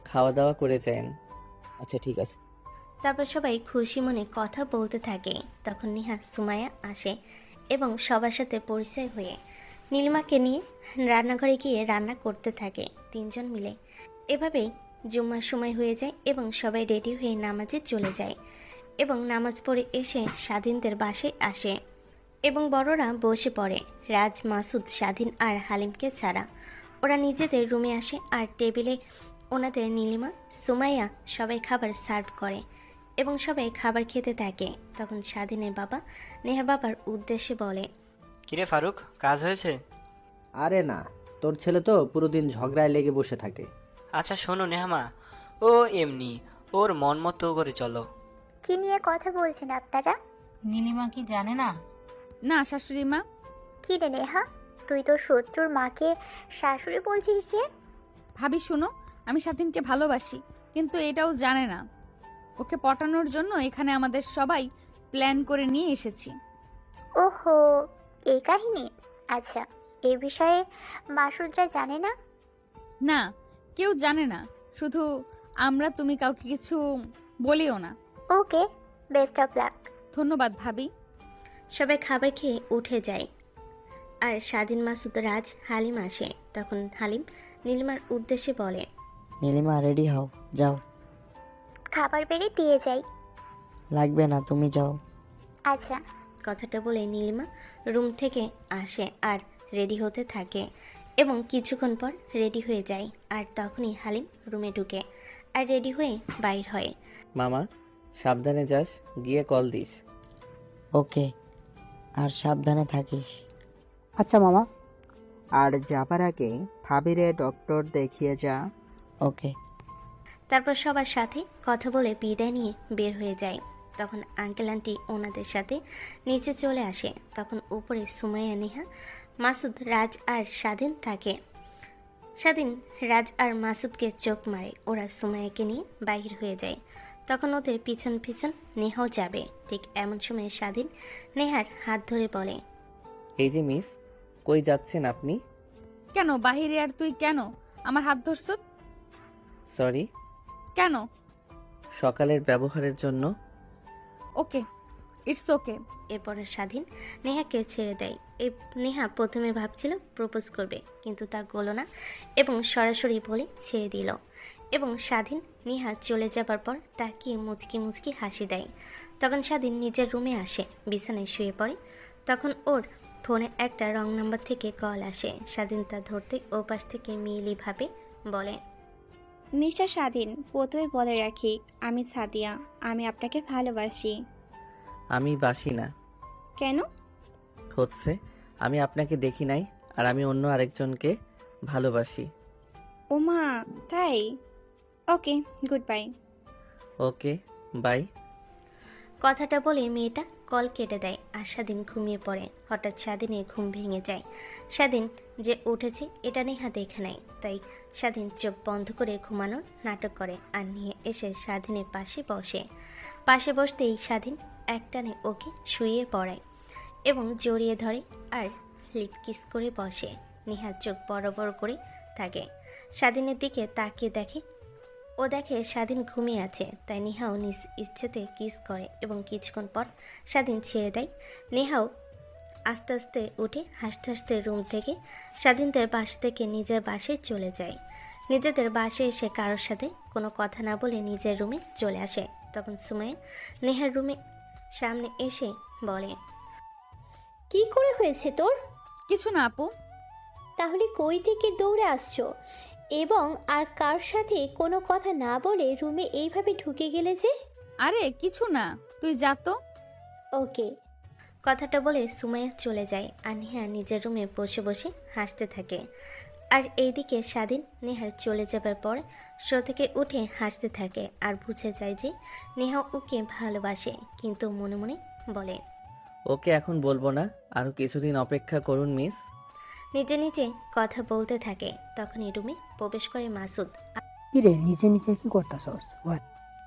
খাওয়া দাওয়া করে যান। আচ্ছা ঠিক আছে। তারপর সবাই খুশি মনে কথা বলতে থাকে। তখন নিহা সুমাইয়া আসে এবং সবার সাথে পরিচয় হয়ে নীলিমাকে নিয়ে রান্নাঘরে গিয়ে রান্না করতে থাকে 3 জন মিলে। এভাবেই জুম্মার সময় হয়ে যায় এবং সবাই রেডি হয়ে নামাজে চলে যায় এবং নামাজ পড়ে এসে স্বাধীনদের বাসায় আসে এবং বড়রা বসে পড়ে। রাজ, মাসুদ, স্বাধীন আর হালিমকে ছাড়া। ওরা নিজেদের রুমে আসে আর টেবিলে ওনাদের নীলিমা, সুমাইয়া সবাই খাবার সার্ভ করে এবং সবাই খাবার খেতে থাকে। তখন স্বাধীনের বাবা নেহার বাবার উদ্দেশ্যে বলে, কিরে ফারুক, কাজ হয়েছে? আরে না, তোর ছেলে তো পুরো দিন ঝগড়ায় লেগে বসে থাকে। আচ্ছা শোনো নেহামা, ও এমনি, ওর মন মতো করে চলো। কি নিয়ে কথা বলছেন আপনারা? নীলিমা কি জানে না? না শাশুড়ি মা। কি রে নেহা, তুই তো শত্রুর মাকে শাশুড়ি বলছিস যে? ভাবি শুনো, আমি স্বাধীনকে ভালোবাসি, কিন্তু এটাও জানে না। ওকে পটানোর জন্য এখানে আমাদের সবাই প্ল্যান করে নিয়ে এসেছি। ওহো, এই কাহিনী। আচ্ছা, এই বিষয়ে মাসুদরা জানে না? না, কেউ জানে না, শুধু আমরা। তুমি কাউকে কিছু বলিও না। ওকে, বেস্ট অফ লাক। ধন্যবাদ ভাবি। সবাই খাবার খেয়ে উঠে যায় আর স্বাধীন, মাসুদ, রাজ, হালিম আসে। তখন হালিম নীলিমার উদ্দেশ্যে বলে, নীলিমা, রেডি হও, যাও। খাবার বেড়ে দিয়ে যাই। লাগবে না, তুমি যাও। আচ্ছা। কথাটা বলে নীলিমা রুম থেকে আসে আর রেডি হতে থাকে এবং কিছুক্ষণ পর রেডি হয়ে যায়। আর তখনই হালিম রুমে ঢুকে আর রেডি হয়ে বাইর হয়। মামা, সাবধানে যাস, গিয়ে কল দিস। ওকে। আর সাবধানে থাকিস। আচ্ছা মামা। আর যাবার আগে ভাবিরে ডক্টর দেখিয়ে যা। ওকে। তারপর সবার সাথে কথা বলে বিদায় নিয়ে বের হয়ে যায়। তখন আঙ্কেল আন্টি ওনাদের সাথে নিচে চলে আসে। তখন উপরে সুমাইয়া, নেহা, মাসুদ, রাজ আর স্বাধীন থাকে। স্বাধীন রাজ আর মাসুদকে চোখ মারে। ওরা সুমাইয়াকে নিয়ে বাহির হয়ে যায়। তখন ওদের পিছন পিছন নেহাও যাবে। ঠিক এমন সময় স্বাধীন নেহার হাত ধরে বলে, এই যে মিস, কই যাচ্ছেন আপনি? কেন বাহিরে? আর তুই কেন আমার হাত ধরছ? সরি। কেন? সকালের ব্যবহারের জন্য। ওকে, ইটস ওকে। এরপরে স্বাধীন নেহাকে ছেড়ে দেয়। এই নেহা প্রথমে ভাবছিল প্রপোজ করবে, কিন্তু তা গলো না এবং সরাসরি বলে ছেড়ে দিল। এবং স্বাধীন নেহা চলে যাবার পর তাকিয়ে মুচকি মুচকি হাসি দেয়। তখন স্বাধীন নিজের রুমে আসে, বিছানায় শুয়ে পড়ে। তখন ওর ফোনে একটা রং নাম্বার থেকে কল আসে। স্বাধীন তা ধরতে ও পাশ থেকে মিলিভাবে বলে, মিস্টার স্বাধীন, প্রথমে বলে রাখি, আমি সাদিয়া। আমি আপনাকে ভালোবাসি। আমি বাসি না। কেন? হচ্ছে আমি আপনাকে দেখি নাই, আর আমি অন্য আরেকজনকে ভালোবাসি। ওমা, তাই? Okay, good bye. Okay, bye. কথাটা বলে মেয়েটা কল কেটে দেয় আর স্বাধীন ঘুমিয়ে পড়ে। হঠাৎ স্বাধীনের ঘুম ভেঙে যায়। স্বাধীন যে উঠেছে এটা নেহা দেখে নেয়, তাই স্বাধীন চোখ বন্ধ করে ঘুমানোর নাটক করে আর নিয়ে এসে স্বাধীনের পাশে বসে। পাশে বসতেই স্বাধীন একটানে ওকে শুয়ে পড়ায় এবং জড়িয়ে ধরে আর লিপ কিস করে বসে। নেহার চোখ বড় বড় করে থাকে। স্বাধীনের দিকে তাকিয়ে দেখে, ও দেখে স্বাধীন ঘুমিয়ে আছে, তাই নেহাও নিজ ইচ্ছেতে কিস করে এবং কিছুক্ষণ পর স্বাধীন ছেড়ে দেয়। নেহাও আস্তে আস্তে উঠে হাসতে হাসতে রুম থেকে স্বাধীনদের বাসা থেকে নিজের বাসায় চলে যায়। নিজেদের বাসায় এসে কারোর সাথে কোনো কথা না বলে নিজের রুমে চলে আসে। তখন সুমাইয়া নেহার রুমে সামনে এসে বলে, কি করে হয়েছে তোর? কিছু না আপু। তাহলে কই থেকে দৌড়ে আসছো এবং আর কার সাথে কোনো কথা না বলে রুমে এইভাবে ঢুকে গেলে যে? আরে কিছু না, তুই যা তো। ওকে। কথাটা বলে সুমাইয়া চলে যায় আর নেহা নিজের রুমে বসে বসে হাসতে থাকে। আর এইদিকে স্বাধীন নেহার চলে যাবার পর শো থেকে উঠে হাসতে থাকে আর বুঝে যায় যে নেহা ওকে ভালোবাসে, কিন্তু মনে মনে বলে, ওকে এখন বলবো না, আরো কিছুদিন অপেক্ষা করুন মিস। নিজে নিজে কথা বলতে থাকে। তখনই রুমে প্রবেশ করে মাসুদ। কি রে, নিচে নিচে কি করতাছস?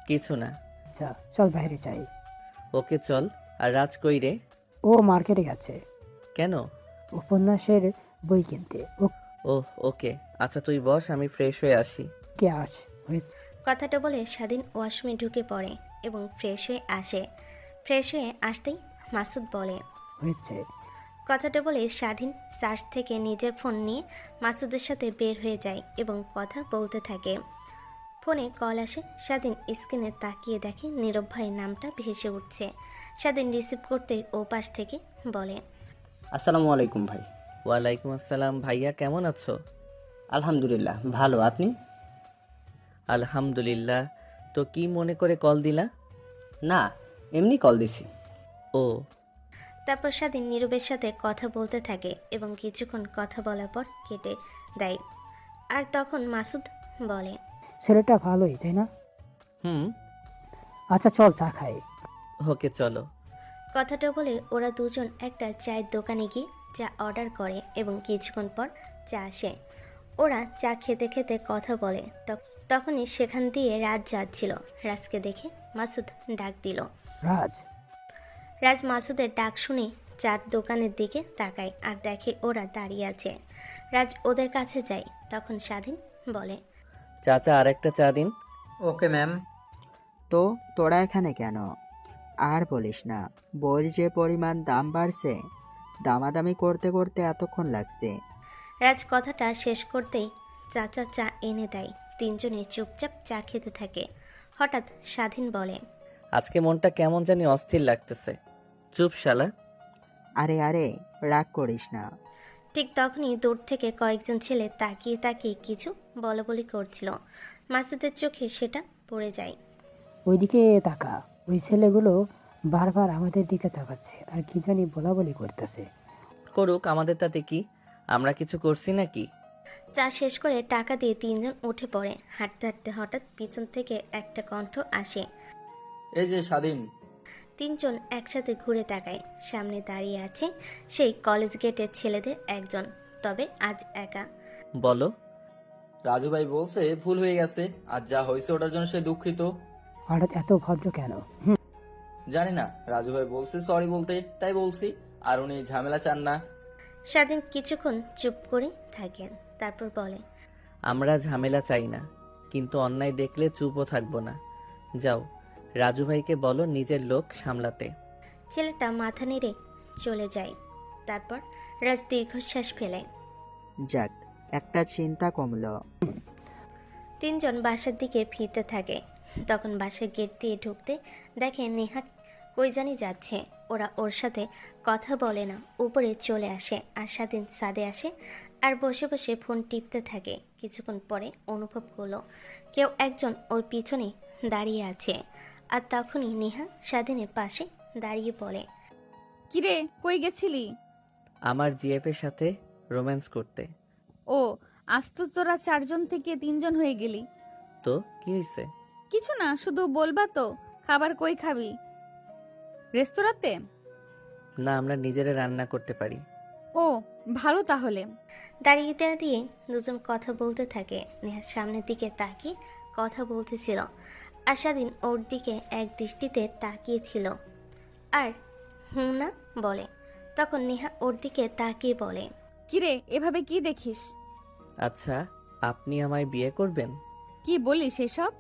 কিছু না। আচ্ছা চল বাইরে যাই। ওকে চল। আর রাজ কই রে? ও মার্কেটে গেছে। কেন? উপন্যাসের বই কিনতে। ওকে, আচ্ছা তুই বস, আমি ফ্রেশ হয়ে আসি। কে আস হয়েছে? কথাটা বলে স্বাধীন ওয়াশরুমে ঢুকে পড়ে এবং ফ্রেশ হয়ে আসে। ফ্রেশ হয়ে আসতেই মাসুদ বলে, হয়েছে। কথাটা বলে স্বাধীন সার্চ থেকে নিজের ফোন নিয়ে মাসুদের সাথে বের হয়ে যায় এবং কথা বলতে থাকে। ফোনে কল আসে। স্বাধীন স্ক্রিনে তাকিয়ে দেখে নীরব ভাইয়ের নামটা ভেসে উঠছে। স্বাধীন রিসিভ করতেই ও পাশ থেকে বলে, আসসালামু আলাইকুম ভাই। ওয়ালাইকুম আসসালাম। ভাইয়া কেমন আছো? আলহামদুলিল্লাহ ভালো, আপনি? আলহামদুলিল্লাহ। তো কি মনে করে কল দিলা? না, এমনি কল দিছি। ও। তারপর স্বাধীন নীরবের সাথে কথা বলতে থাকে এবং কিছুক্ষণ কথা বলার পর কেটে দেয়। আর তখন মাসুদ বলে, ছেলেটা ভালোই তাই না? হুম। আচ্ছা চল চা খাই। ওকে চলো। কথাটা বলে ওরা দুজন একটা চায়ের দোকানে গিয়ে চা অর্ডার করে এবং কিছুক্ষণ পর চা আসে। ওরা চা খেতে খেতে কথা বলে। তখনই সেখান দিয়ে রাজ যাচ্ছিল। রাজকে দেখে মাসুদ ডাক দিল। রাজ মাসুদের ডাক শুনে চার দোকানের দিকে তাকায় আর দেখে ওরা দাঁড়িয়ে আছে। রাজ ওদের কাছে যায়। তখন স্বাধীন বলে, চাচা আরেকটা চা দিন। Okay ma'am. তো তোরা এখানে কেন? আর বলিস না, বইয়ের যে পরিমাণ দাম বাড়ছে, দামাদামি করতে করতে এতক্ষণ লাগছে। রাজ কথাটা শেষ করতেই চাচা চা এনে দেয়। তিনজনে চুপচাপ চা খেতে থাকে। হঠাৎ স্বাধীন বলে, আজকে মনটা কেমন জানি অস্থির লাগতেছে। চুপ শালা। আরে আরে রাগ করিস না। ঠিক তখনই দূর থেকে কয়েকজন ছেলে তাকিয়ে তাকিয়ে কিছু বলাবলি করছিল। মাসুদের চোখে সেটা পড়ে যায়। ওইদিকে তাকা, ওই ছেলেগুলো বারবার আমাদের দিকে তাকাচ্ছে আর কি জানি বলা বলি করতেছে। করুক, আমাদের তাতে কি? আমরা কিছু করছি নাকি? চা শেষ করে টাকা দিয়ে তিনজন উঠে পড়ে। হাঁটতে হাঁটতে হঠাৎ পিছন থেকে একটা কণ্ঠ আসে। এই যে স্বাধীন। তিনজন একসাথে ঘুরে তাকায়। সামনে দাঁড়িয়ে আছে সেই কলেজ গেটের ছেলেদের একজন, তবে আজ একা। বলো। রাজু ভাই বলছে ভুল হয়ে গেছে, আর যা হয়েছে ওটার জন্য সে দুঃখিত। হঠাৎ এত ভদ্র কেন? জানি না, রাজু ভাই বলছে সরি বলতে, তাই বলছি। আর উনি ঝামেলা চান না। স্বাধীন কিছুক্ষণ চুপ করে থাকেন, তারপর বলে, আমরা ঝামেলা চাই না, কিন্তু অন্যায় দেখলে চুপও থাকবো না। যাও, রাজু ভাইকে বলো নিজের লোক সামলাতে। ছেলেটা মাথা নেড়ে চলে যায়। তারপর রাজ দীর্ঘশ্বাস ফেলে। যাক, একটা চিন্তা কমলো। তিনজন বাসার দিকে ফিরতে থাকে। তখন বাসার গেট দিয়ে ঢুকতে দেখে নেহা কই জানি যাচ্ছে। ওরা ওর সাথে কথা বলে না, উপরে চলে আসে আর স্বাধীন ছাদে আসে আর বসে বসে ফোন টিপতে থাকে। কিছুক্ষণ পরে অনুভব করলো কেউ একজন ওর পিছনে দাঁড়িয়ে আছে। আর তখনই নেহা স্বাধীনের পাশে দাঁড়িয়ে বলে, কিরে, কই গেছিলি? আমার জিএফের সাথে রোম্যান্স করতে। ও, আজ তো তোরা 4 জন থেকে 3 জন হয়ে গেলি। তো কি হয়েছে? কিছু না, শুধু বলবা তো খাবার কই খাবি? রেস্তোরাঁতে? না, আমরা নিজেরা রান্না করতে পারি। ও, ভালো তাহলে। দাঁড়িয়ে দাঁড়িয়ে দুজন কথা বলতে থাকে। নেহার সামনের দিকে তাকিয়ে কথা বলতেছিল আর স্বাধীন ওর দিকে এক দৃষ্টিতে তাকিয়েছিল আর হুঁ না বলে। তখন নেহা ওর দিকে তাকিয়ে বলে, কিরে, এভাবে কি দেখিস? আচ্ছা, আপনি আমায় বিয়ে করবেন? কি বলিস এসব?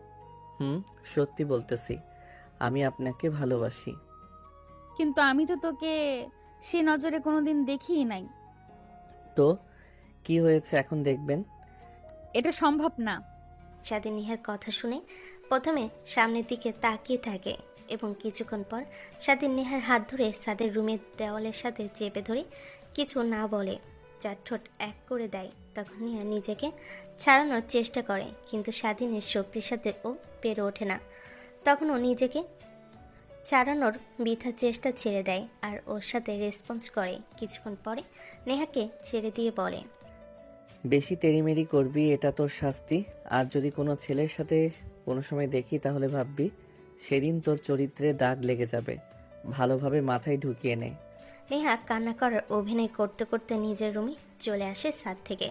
সত্যি বলতেছি, আমি আপনাকে ভালোবাসি। কিন্তু আমি তো তোকে সে নজরে কোনোদিন দেখিই নাই। তো কি হয়েছে এখন দেখবেন? এটা সম্ভব না। স্বাধীন নেহার কথা শুনে প্রথমে সামনের দিকে তাকিয়ে থাকে এবং কিছুক্ষণ পর স্বাধীন নেহার হাত ধরে ছাদের রুমের দেওয়ালের সাথে চেপে ধরে কিছু না বলে চার ঠোঁট এক করে দেয়। তখন নেহা নিজেকে ছাড়ানোর চেষ্টা করে, কিন্তু স্বাধীনের শক্তির সাথে ও পেরে ওঠে না। তখন ও নিজেকে ছাড়ানোর বৃথা চেষ্টা ছেড়ে দেয় আর ওর সাথে রেসপন্স করে। কিছুক্ষণ পরে নেহাকে ছেড়ে দিয়ে বলে, বেশি তেড়িমেড়ি করবি, এটা তোর শাস্তি। আর যদি কোনো ছেলের সাথে কোনো সময় দেখি তাহলে ভাববি সেদিন তোর চরিত্রে দাগ লেগে যাবে। ভালোভাবে মাথায় ঢুকিয়ে নে। নেহা কান্না করার অভিনয় করতে করতে নিজের রুমে চলে আসে ছাদ থেকে।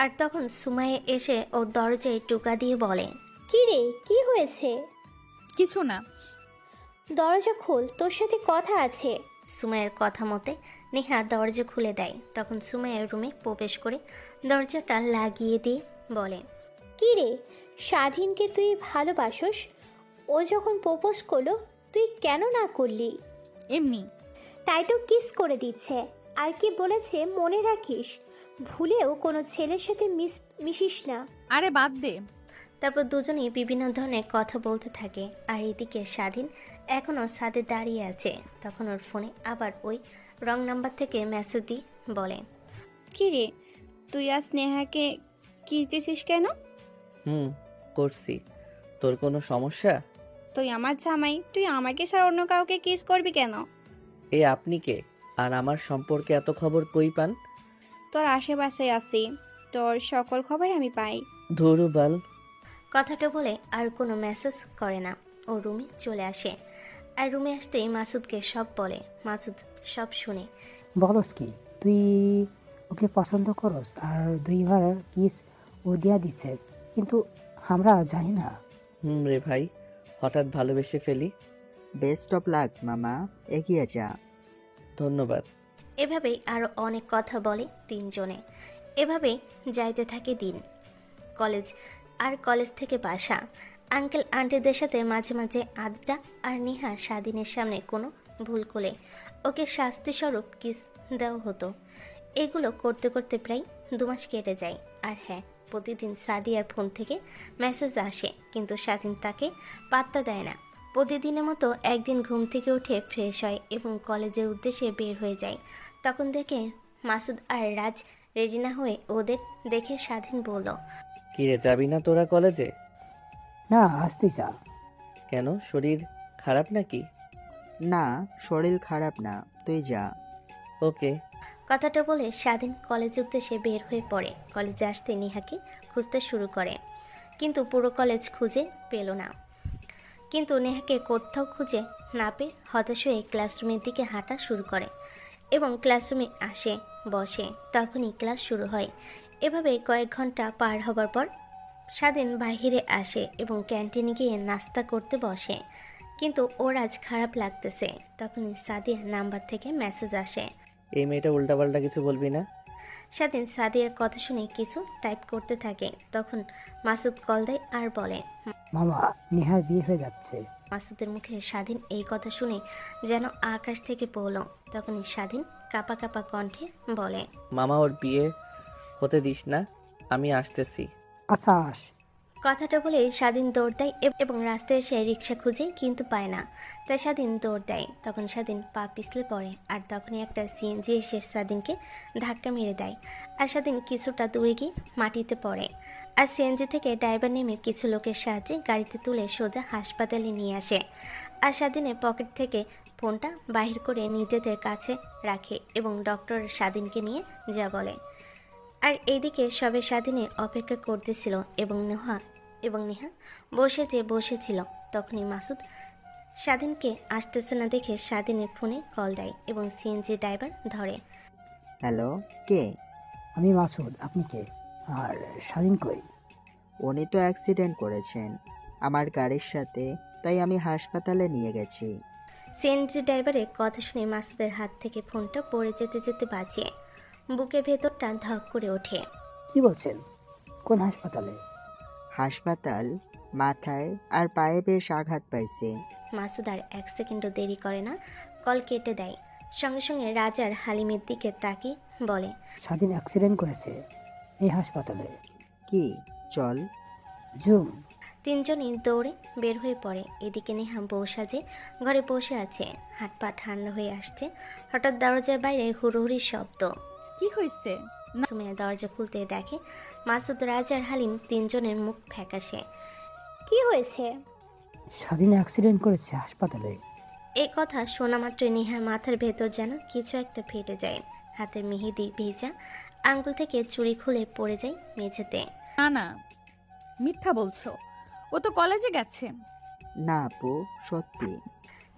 আর তখন সুমাইয়া এসে ও দরজায় টোকা দিয়ে বলে, কি রে, কি হয়েছে? কিছু না। দরজা খোল, তোর সাথে কথা আছে। সুমাইয়ের কথা মতে নেহা দরজা খুলে দেয়। তখন সুমাইয়ের রুমে প্রবেশ করে দরজাটা লাগিয়ে দিয়ে বলে, কি রে, স্বাধীনকে তুই ভালোবাসোস? ও যখন প্রপোজ করলো তুই কেন না করলি? এমনি। তাই তো কিস করে দিচ্ছে। আর কি বলেছে মনে রাখিস, ভুলেও কোনো ছেলের সাথে মিশিস না। আরে বাদ দে। তারপর দুজনেই বিভিন্ন ধরনের কথা বলতে থাকে। আর এদিকে স্বাধীন এখনও ছাদে দাঁড়িয়ে আছে। তখন ওর ফোনে আবার ওই রং নাম্বার থেকে মেসেজ দিয়ে বলে, কি রে, তুই আজ নেহাকে কিস দিছিস কেন? করছি। তোর কোনো সমস্যা? তুই আমার জামাই, তুই আমাকে ছাড়া অন্য কাউকে কিস করবি কেন? এ আপনি কে? আর আমার সম্পর্কে এত খবর কই পান? তোর আশেপাশে আছি, তোর সকল খবর আমি পাই। ধুরুবাল। কথাটা বলে আর কোনো মেসেজ করে না। ও রুমে চলে আসে আর রুমে আসতেই মাসুদকে সব বলে। মাসুদ সব শুনে। বলস কি, তুই ওকে পছন্দ করস আর 2বার কিস ও দিয়া দিচ্ছে, কিন্তু আমরা জানি না। রে ভাই, হঠাৎ ভালোবেসে ফেলি। বেস্ট অফ লাক মামা, এগিয়ে যা। ধন্যবাদ। এভাবেই আরও অনেক কথা বলে তিনজনে। এভাবেই যাইতে থাকে দিন। কলেজ থেকে বাসা। আঙ্কেল আন্টিদের সাথে মাঝে মাঝে আড্ডা। আর নেহা স্বাধীনের সামনে কোনো ভুল করলে ওকে শাস্তিস্বরূপ কিস দেওয়া হতো। এগুলো করতে করতে প্রায় 2 মাস কেটে যায়। আর হ্যাঁ, প্রতিদিন সাদিয়ার ফোন থেকে মেসেজ আসে, কিন্তু স্বাধীন তাকে পাত্তা দেয় না। প্রতিদিনের মতো একদিন ঘুম থেকে উঠে ফ্রেশ হয় এবং কলেজের উদ্দেশ্যে বের হয়ে যায়। তখন দেখে মাসুদ আর রাজ রেডি না হয়ে ওদের দেখে স্বাধীন বলল, কিরে, যাবি না তোরা কলেজে? না, আসতেই চা। কেন, শরীর খারাপ নাকি? না, শরীর খারাপ না, তুই যা। ওকে। কথাটা বলে স্বাধীন কলেজ উদ্দেশ্যে বের হয়ে পড়ে। কলেজে আসতে নেহাকে খুঁজতে শুরু করে, কিন্তু পুরো কলেজ খুঁজে পেল না। কিন্তু নেহাকে কোথাও খুঁজে না পেয়ে হতাশ হয়ে ক্লাসরুমের দিকে হাঁটা শুরু করে এবং ক্লাসরুমে আসে, বসে। তখনই ক্লাস শুরু হয়। এভাবে কয়েক ঘন্টা পার হবার পর স্বাধীন বাহিরে আসে এবং ক্যান্টিনে গিয়ে নাস্তা করতে বসে। কিন্তু ওর আজ খারাপ লাগতেছে। তখনই সাদিয়ার নাম্বার থেকে মেসেজ আসে। এই মেয়েটা উল্টাপাল্টা কিছু বলবি না। স্বাধীন সাদিয়ার কথা শুনে কিছু টাইপ করতে থাকে। তখন মাসুদ কল দেয় আর বলে, মামা, নেহার বিয়ে হয়ে যাচ্ছে। মাসুদের মুখে স্বাধীন এই কথা শুনে যেন আকাশ থেকে পড়ল। তখনই স্বাধীন কাপা কাপা কণ্ঠে বলে, মামা, ওর বিয়ে হতে দিস না, আমি আসতেছি। আচ্ছা আস। কথাটা বলে স্বাধীন দৌড় দেয় এবং রাস্তায় এসে রিক্সা খুঁজে কিন্তু পায় না। তাই স্বাধীন দৌড় দেয়। তখন স্বাধীন পা পিছলে পড়ে আর তখনই একটা সিএনজি এসে স্বাধীনকে ধাক্কা মেরে দেয়। আর স্বাধীন কিছুটা দূরে গিয়ে মাটিতে পড়ে। আর সিএনজি থেকে ড্রাইভার নেমে কিছু লোকের সাহায্যে গাড়িতে তুলে সোজা হাসপাতালে নিয়ে আসে। আর স্বাধীনের পকেট থেকে ফোনটা বাহির করে নিজেদের কাছে রাখে এবং ডক্টর স্বাধীনকে নিয়ে যা বলে। আর এইদিকে সবে স্বাধীনের অপেক্ষা করতেছিল এবং নেহা বসেছিল। তখনই মাসুদ স্বাধীনকে আসতেছে না দেখে স্বাধীনের ফোনে কল দেয় এবং সিএনজি ড্রাইভার ধরে। হ্যালো, কে? আমি মাসুদ, আপনি কে? আর স্বাধীন কই? উনি তো অ্যাক্সিডেন্ট করেছেন আমার গাড়ির সাথে, তাই আমি হাসপাতালে নিয়ে গেছি। সিএনজি ড্রাইভারের কথা শুনে মাসুদের হাত থেকে ফোনটা পড়ে যেতে যেতে বাঁচিয়ে বুকের ভেতরটা ধক করে ওঠে। কি বলছেন? কোন হাসপাতালে? হাসপাতাল, মাথায় আর পায়ে বেশ আঘাত পাইছে। মাসুদ আর এক সেকেন্ডও দেরি করে না, কল কেটে দেয়। সঙ্গে সঙ্গে রাজার হালিমের দিকে তাকিয়ে বলে, স্বাধীন অ্যাক্সিডেন্ট করেছে এই হাসপাতালে। কি, চল। জুম। তিনজনই দৌড়ে বের হয়ে পড়ে। এদিকে নেহা বউ সাজে ঘরে বসে আছে, হাত পা ঠান্ডা হয়ে আসছে। হঠাৎ দরজার বাইরে হুড়োহুড়ির শব্দ। কি হয়েছে? সুমাইয়া দরজা খুলতে দেখে মাসুদ, রাজার হালিম তিনজনের মুখ ফ্যাকাশে। কি হয়েছে? স্বাধীন অ্যাক্সিডেন্ট করেছে হাসপাতালে। এই কথা শোনা মাত্র নেহার মাথার ভেতর যেন কিছু একটা ফেটে যায়। হাতের মেহেদি ভেজা আঙ্গুল থেকে চুড়ি খুলে পড়ে যায় মেঝেতে। না না, মিথ্যা বলছো, ও তো কলেজে গেছে। না আপু, সত্যি।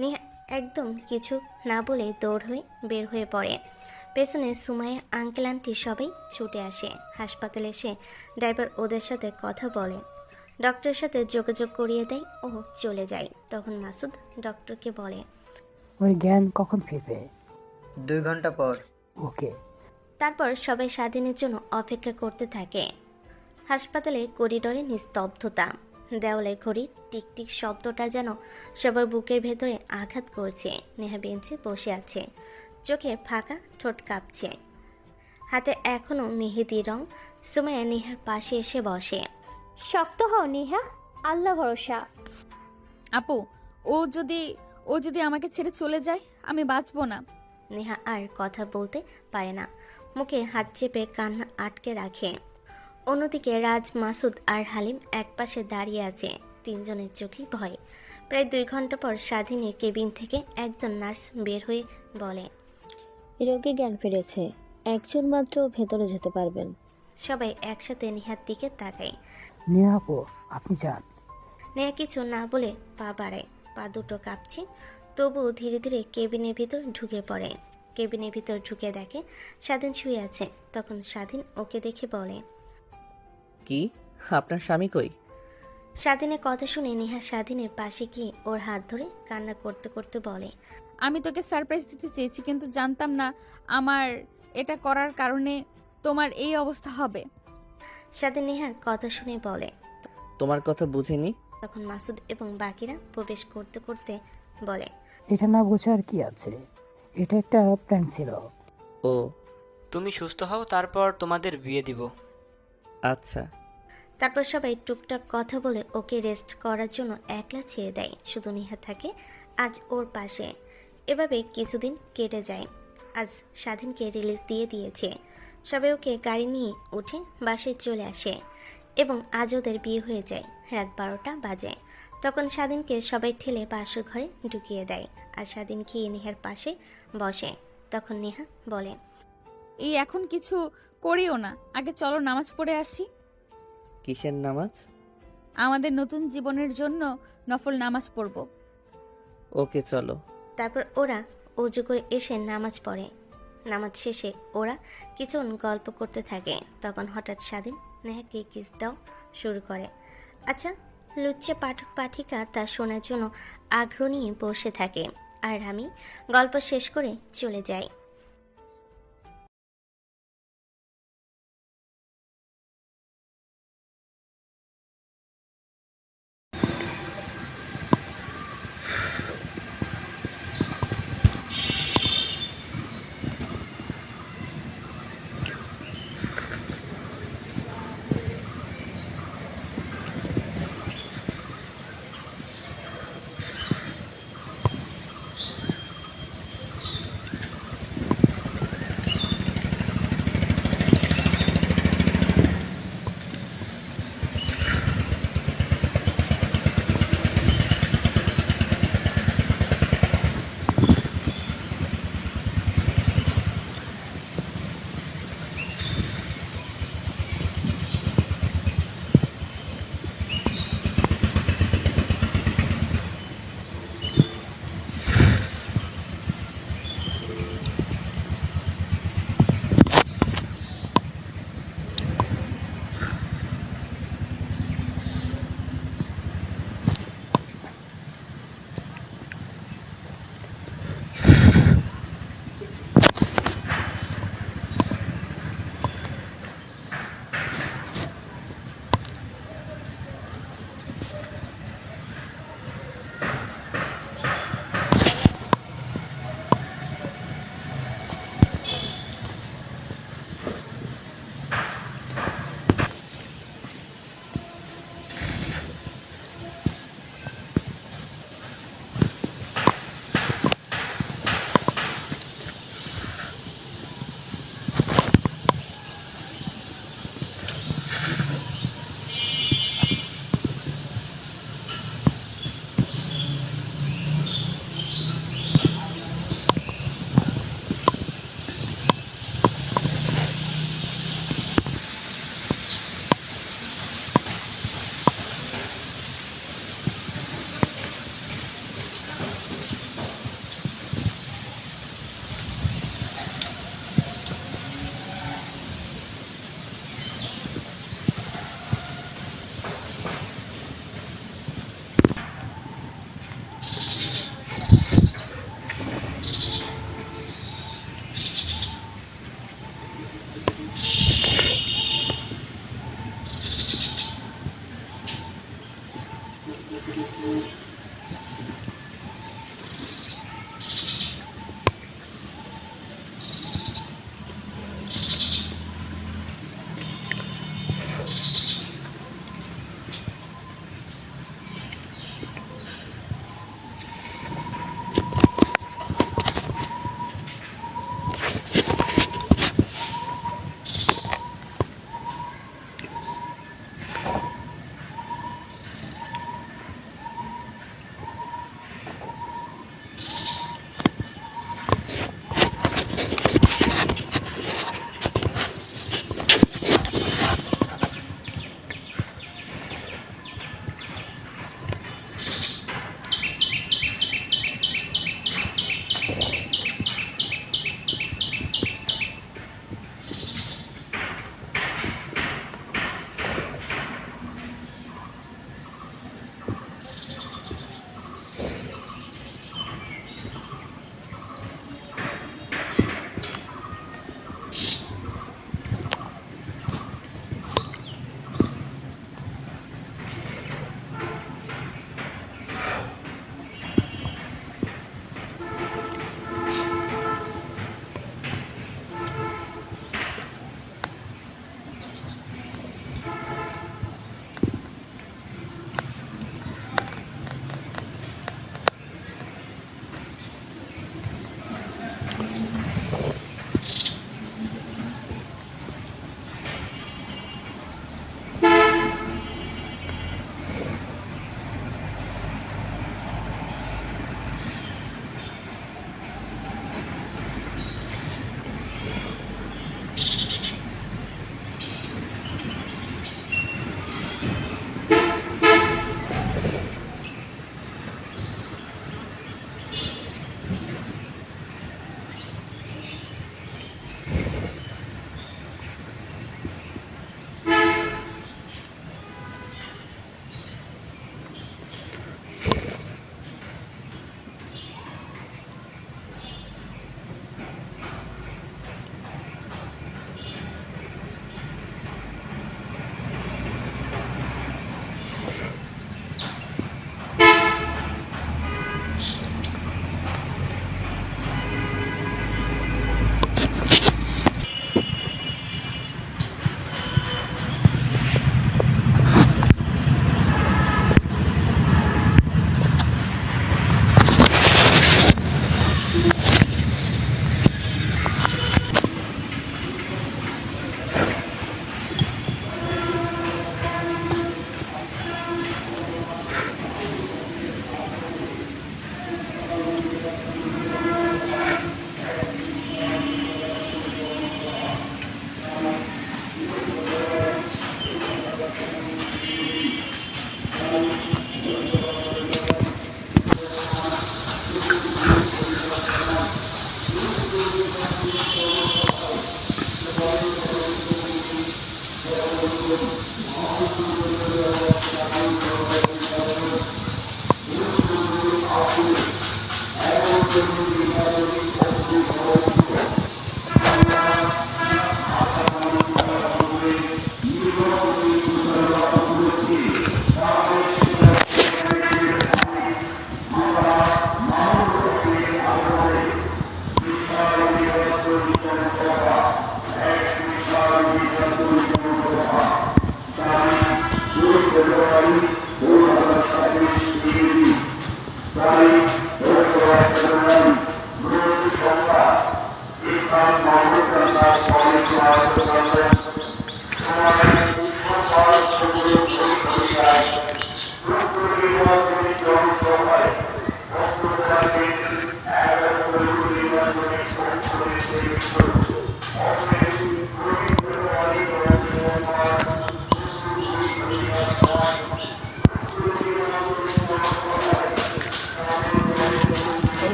নেহা একদম কিছু না বলে দৌড় হয়ে বের হয়ে পড়ে। পেছনে সুমাইয়া, আঙ্কেল আন্টি সবাই ছুটে আসে। হাসপাতালে এসে ড্রাইভার ওদের সাথে কথা বলে, ডক্টরের সাথে যোগাযোগ করিয়ে দেয় ও চলে যায়। তখন মাসুদ ডক্টরকে বলে, ওর জ্ঞান কখন ফিরবে? 2 ঘন্টা পর। ওকে। তারপর সবাই স্বাধীনের জন্য অপেক্ষা করতে থাকে। হাসপাতালে করিডোরে নিস্তব্ধতা। দেওয়ালে ঘড়ির টিকটিক শব্দটা যেন সবার বুকের ভেতরে আঘাত করছে। নেহা বেঞ্চে বসে আছে, চোখে ফাঁকা, ঠোঁট কাঁপছে, হাতে এখনো মেহেদি রং। সুমাইয়া নেহার পাশে এসে বসে। শক্ত হও নেহা, আল্লাহ ভরসা। আপু, ও যদি আমাকে ছেড়ে চলে যায়, আমি বাঁচবো না। নেহা আর কথা বলতে পারে না, মুখে হাত চেপে কান্না আটকে রাখে। অন্যদিকে রাজ, মাসুদ আর হালিম একপাশে দাঁড়িয়ে আছে, তিনজনের চোখে ভয়। প্রায় 2 ঘন্টা পর স্বাধীনের কেবিন থেকে একজন নার্স বের হয়ে বলে, রোগী জ্ঞান ফিরেছে, একজন মাত্র ভেতরে যেতে পারবেন। সবাই একসাথে নেহার দিকে তাকায়। নেহা আপু, আপনি যান। নেহা কিছু না বলে পা বাড়ায়, পা দুটো কাঁপছে। তবুও ধীরে ধীরে কেবিনের ভিতর ঢুকে পড়ে। কেবিনের ভিতর ঢুকে দেখে স্বাধীন শুয়ে আছে। তখন স্বাধীন ওকে দেখে বলে, কি, আপনার স্বামী কই? স্বাধীনের কথা শুনে নেহা স্বাধীনের পাশে গিয়ে ওর হাত ধরে কান্না করতে করতে বলে, আমি তোকে সারপ্রাইজ দিতে চেয়েছি, কিন্তু জানতাম না আমার এটা করার কারণে তোমার এই অবস্থা হবে। স্বাধীন নেহার কথা শুনে বলে, তোমার কথা বুঝিনি। তখন মাসুদ এবং বাকিরা প্রবেশ করতে করতে বলে, এটা না বোঝার কি আছে, এটা একটা প্ল্যান ছিল। ও, তুমি সুস্থ হও, তারপর তোমাদের বিয়ে দিব। আচ্ছা। তারপর সবাই টুকটাক কথা বলে ওকে রেস্ট করার জন্য একলা ছেড়ে দেয়। শুধু নেহা থাকে আজ ওর পাশে। এভাবে কিছুদিন কেটে যায়। আজ স্বাধীনকে রিলিজ দিয়ে দিয়েছে। সবাই ওকে গাড়ি নিয়ে উঠে বাসায় চলে আসে এবং আজ ওদের বিয়ে হয়ে যায়। রাত 12টা বাজে। তখন স্বাধীনকে সবাই ঠেলে বাসর ঘরে ঢুকিয়ে দেয় আর স্বাধীন খেয়ে নেহার পাশে বসে। তখন নেহা বলে, এই এখন কিছু করিও না, আগে চলো নামাজ পড়ে আসি। কিসের নামাজ? আমাদের নতুন জীবনের জন্য নফল নামাজ পড়ব। ওকে চলো। তারপর ওরা অজু করে এসে নামাজ পড়ে। নামাজ শেষে ওরা কিছুক্ষণ গল্প করতে থাকে। তখন হঠাৎ স্বাধীন নেহাকে কিস দাও শুরু করে। আচ্ছা, লুচ্চে পাঠক পাঠিকা তা শোনার জন্য আগ্রহ নিয়ে বসে থাকে আর আমি গল্প শেষ করে চলে যাই।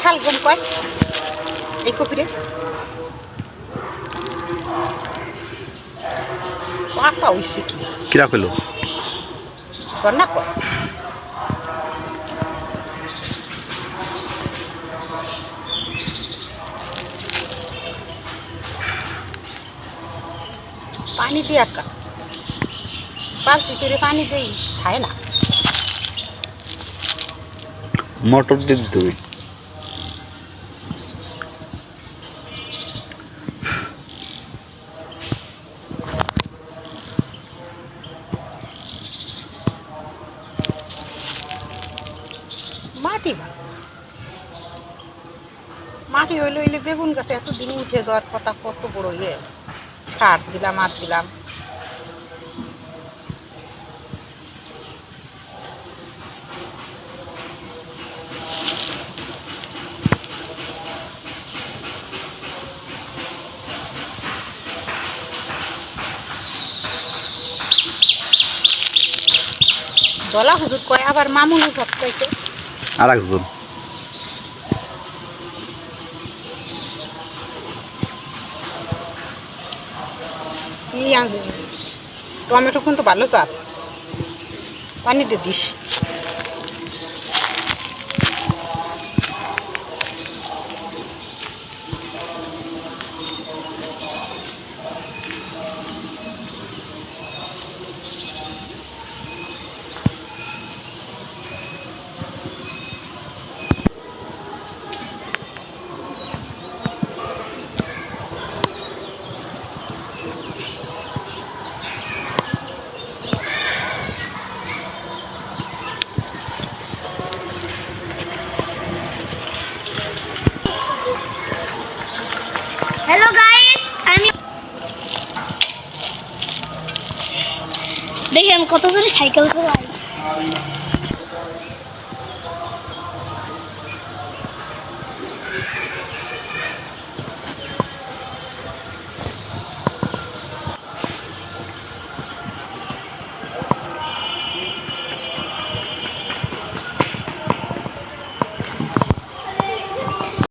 শালগম কয় এই কপিরে পাতা হইছে কি কিরা পেলো সন্না কয় পানি দিয়া কা বালতি করে পানি দেই খায় না মটর দিয়ে দিতে হবে মাটি মাটি হইলে হইলে বেগুন গাছে এতদিন উঠে যাওয়ার কথা কত বড় ইয়ে সার দিলাম আর দিলাম দলা হুজুর কয় আবার মামুনি ভক্ত কইছে আর একজন টমেটো কিন্তু ভালো চাপ পানি দিয়ে দিস হ্যালো গাইস আমি দেখেন কত জোরে সাইকেল চালাই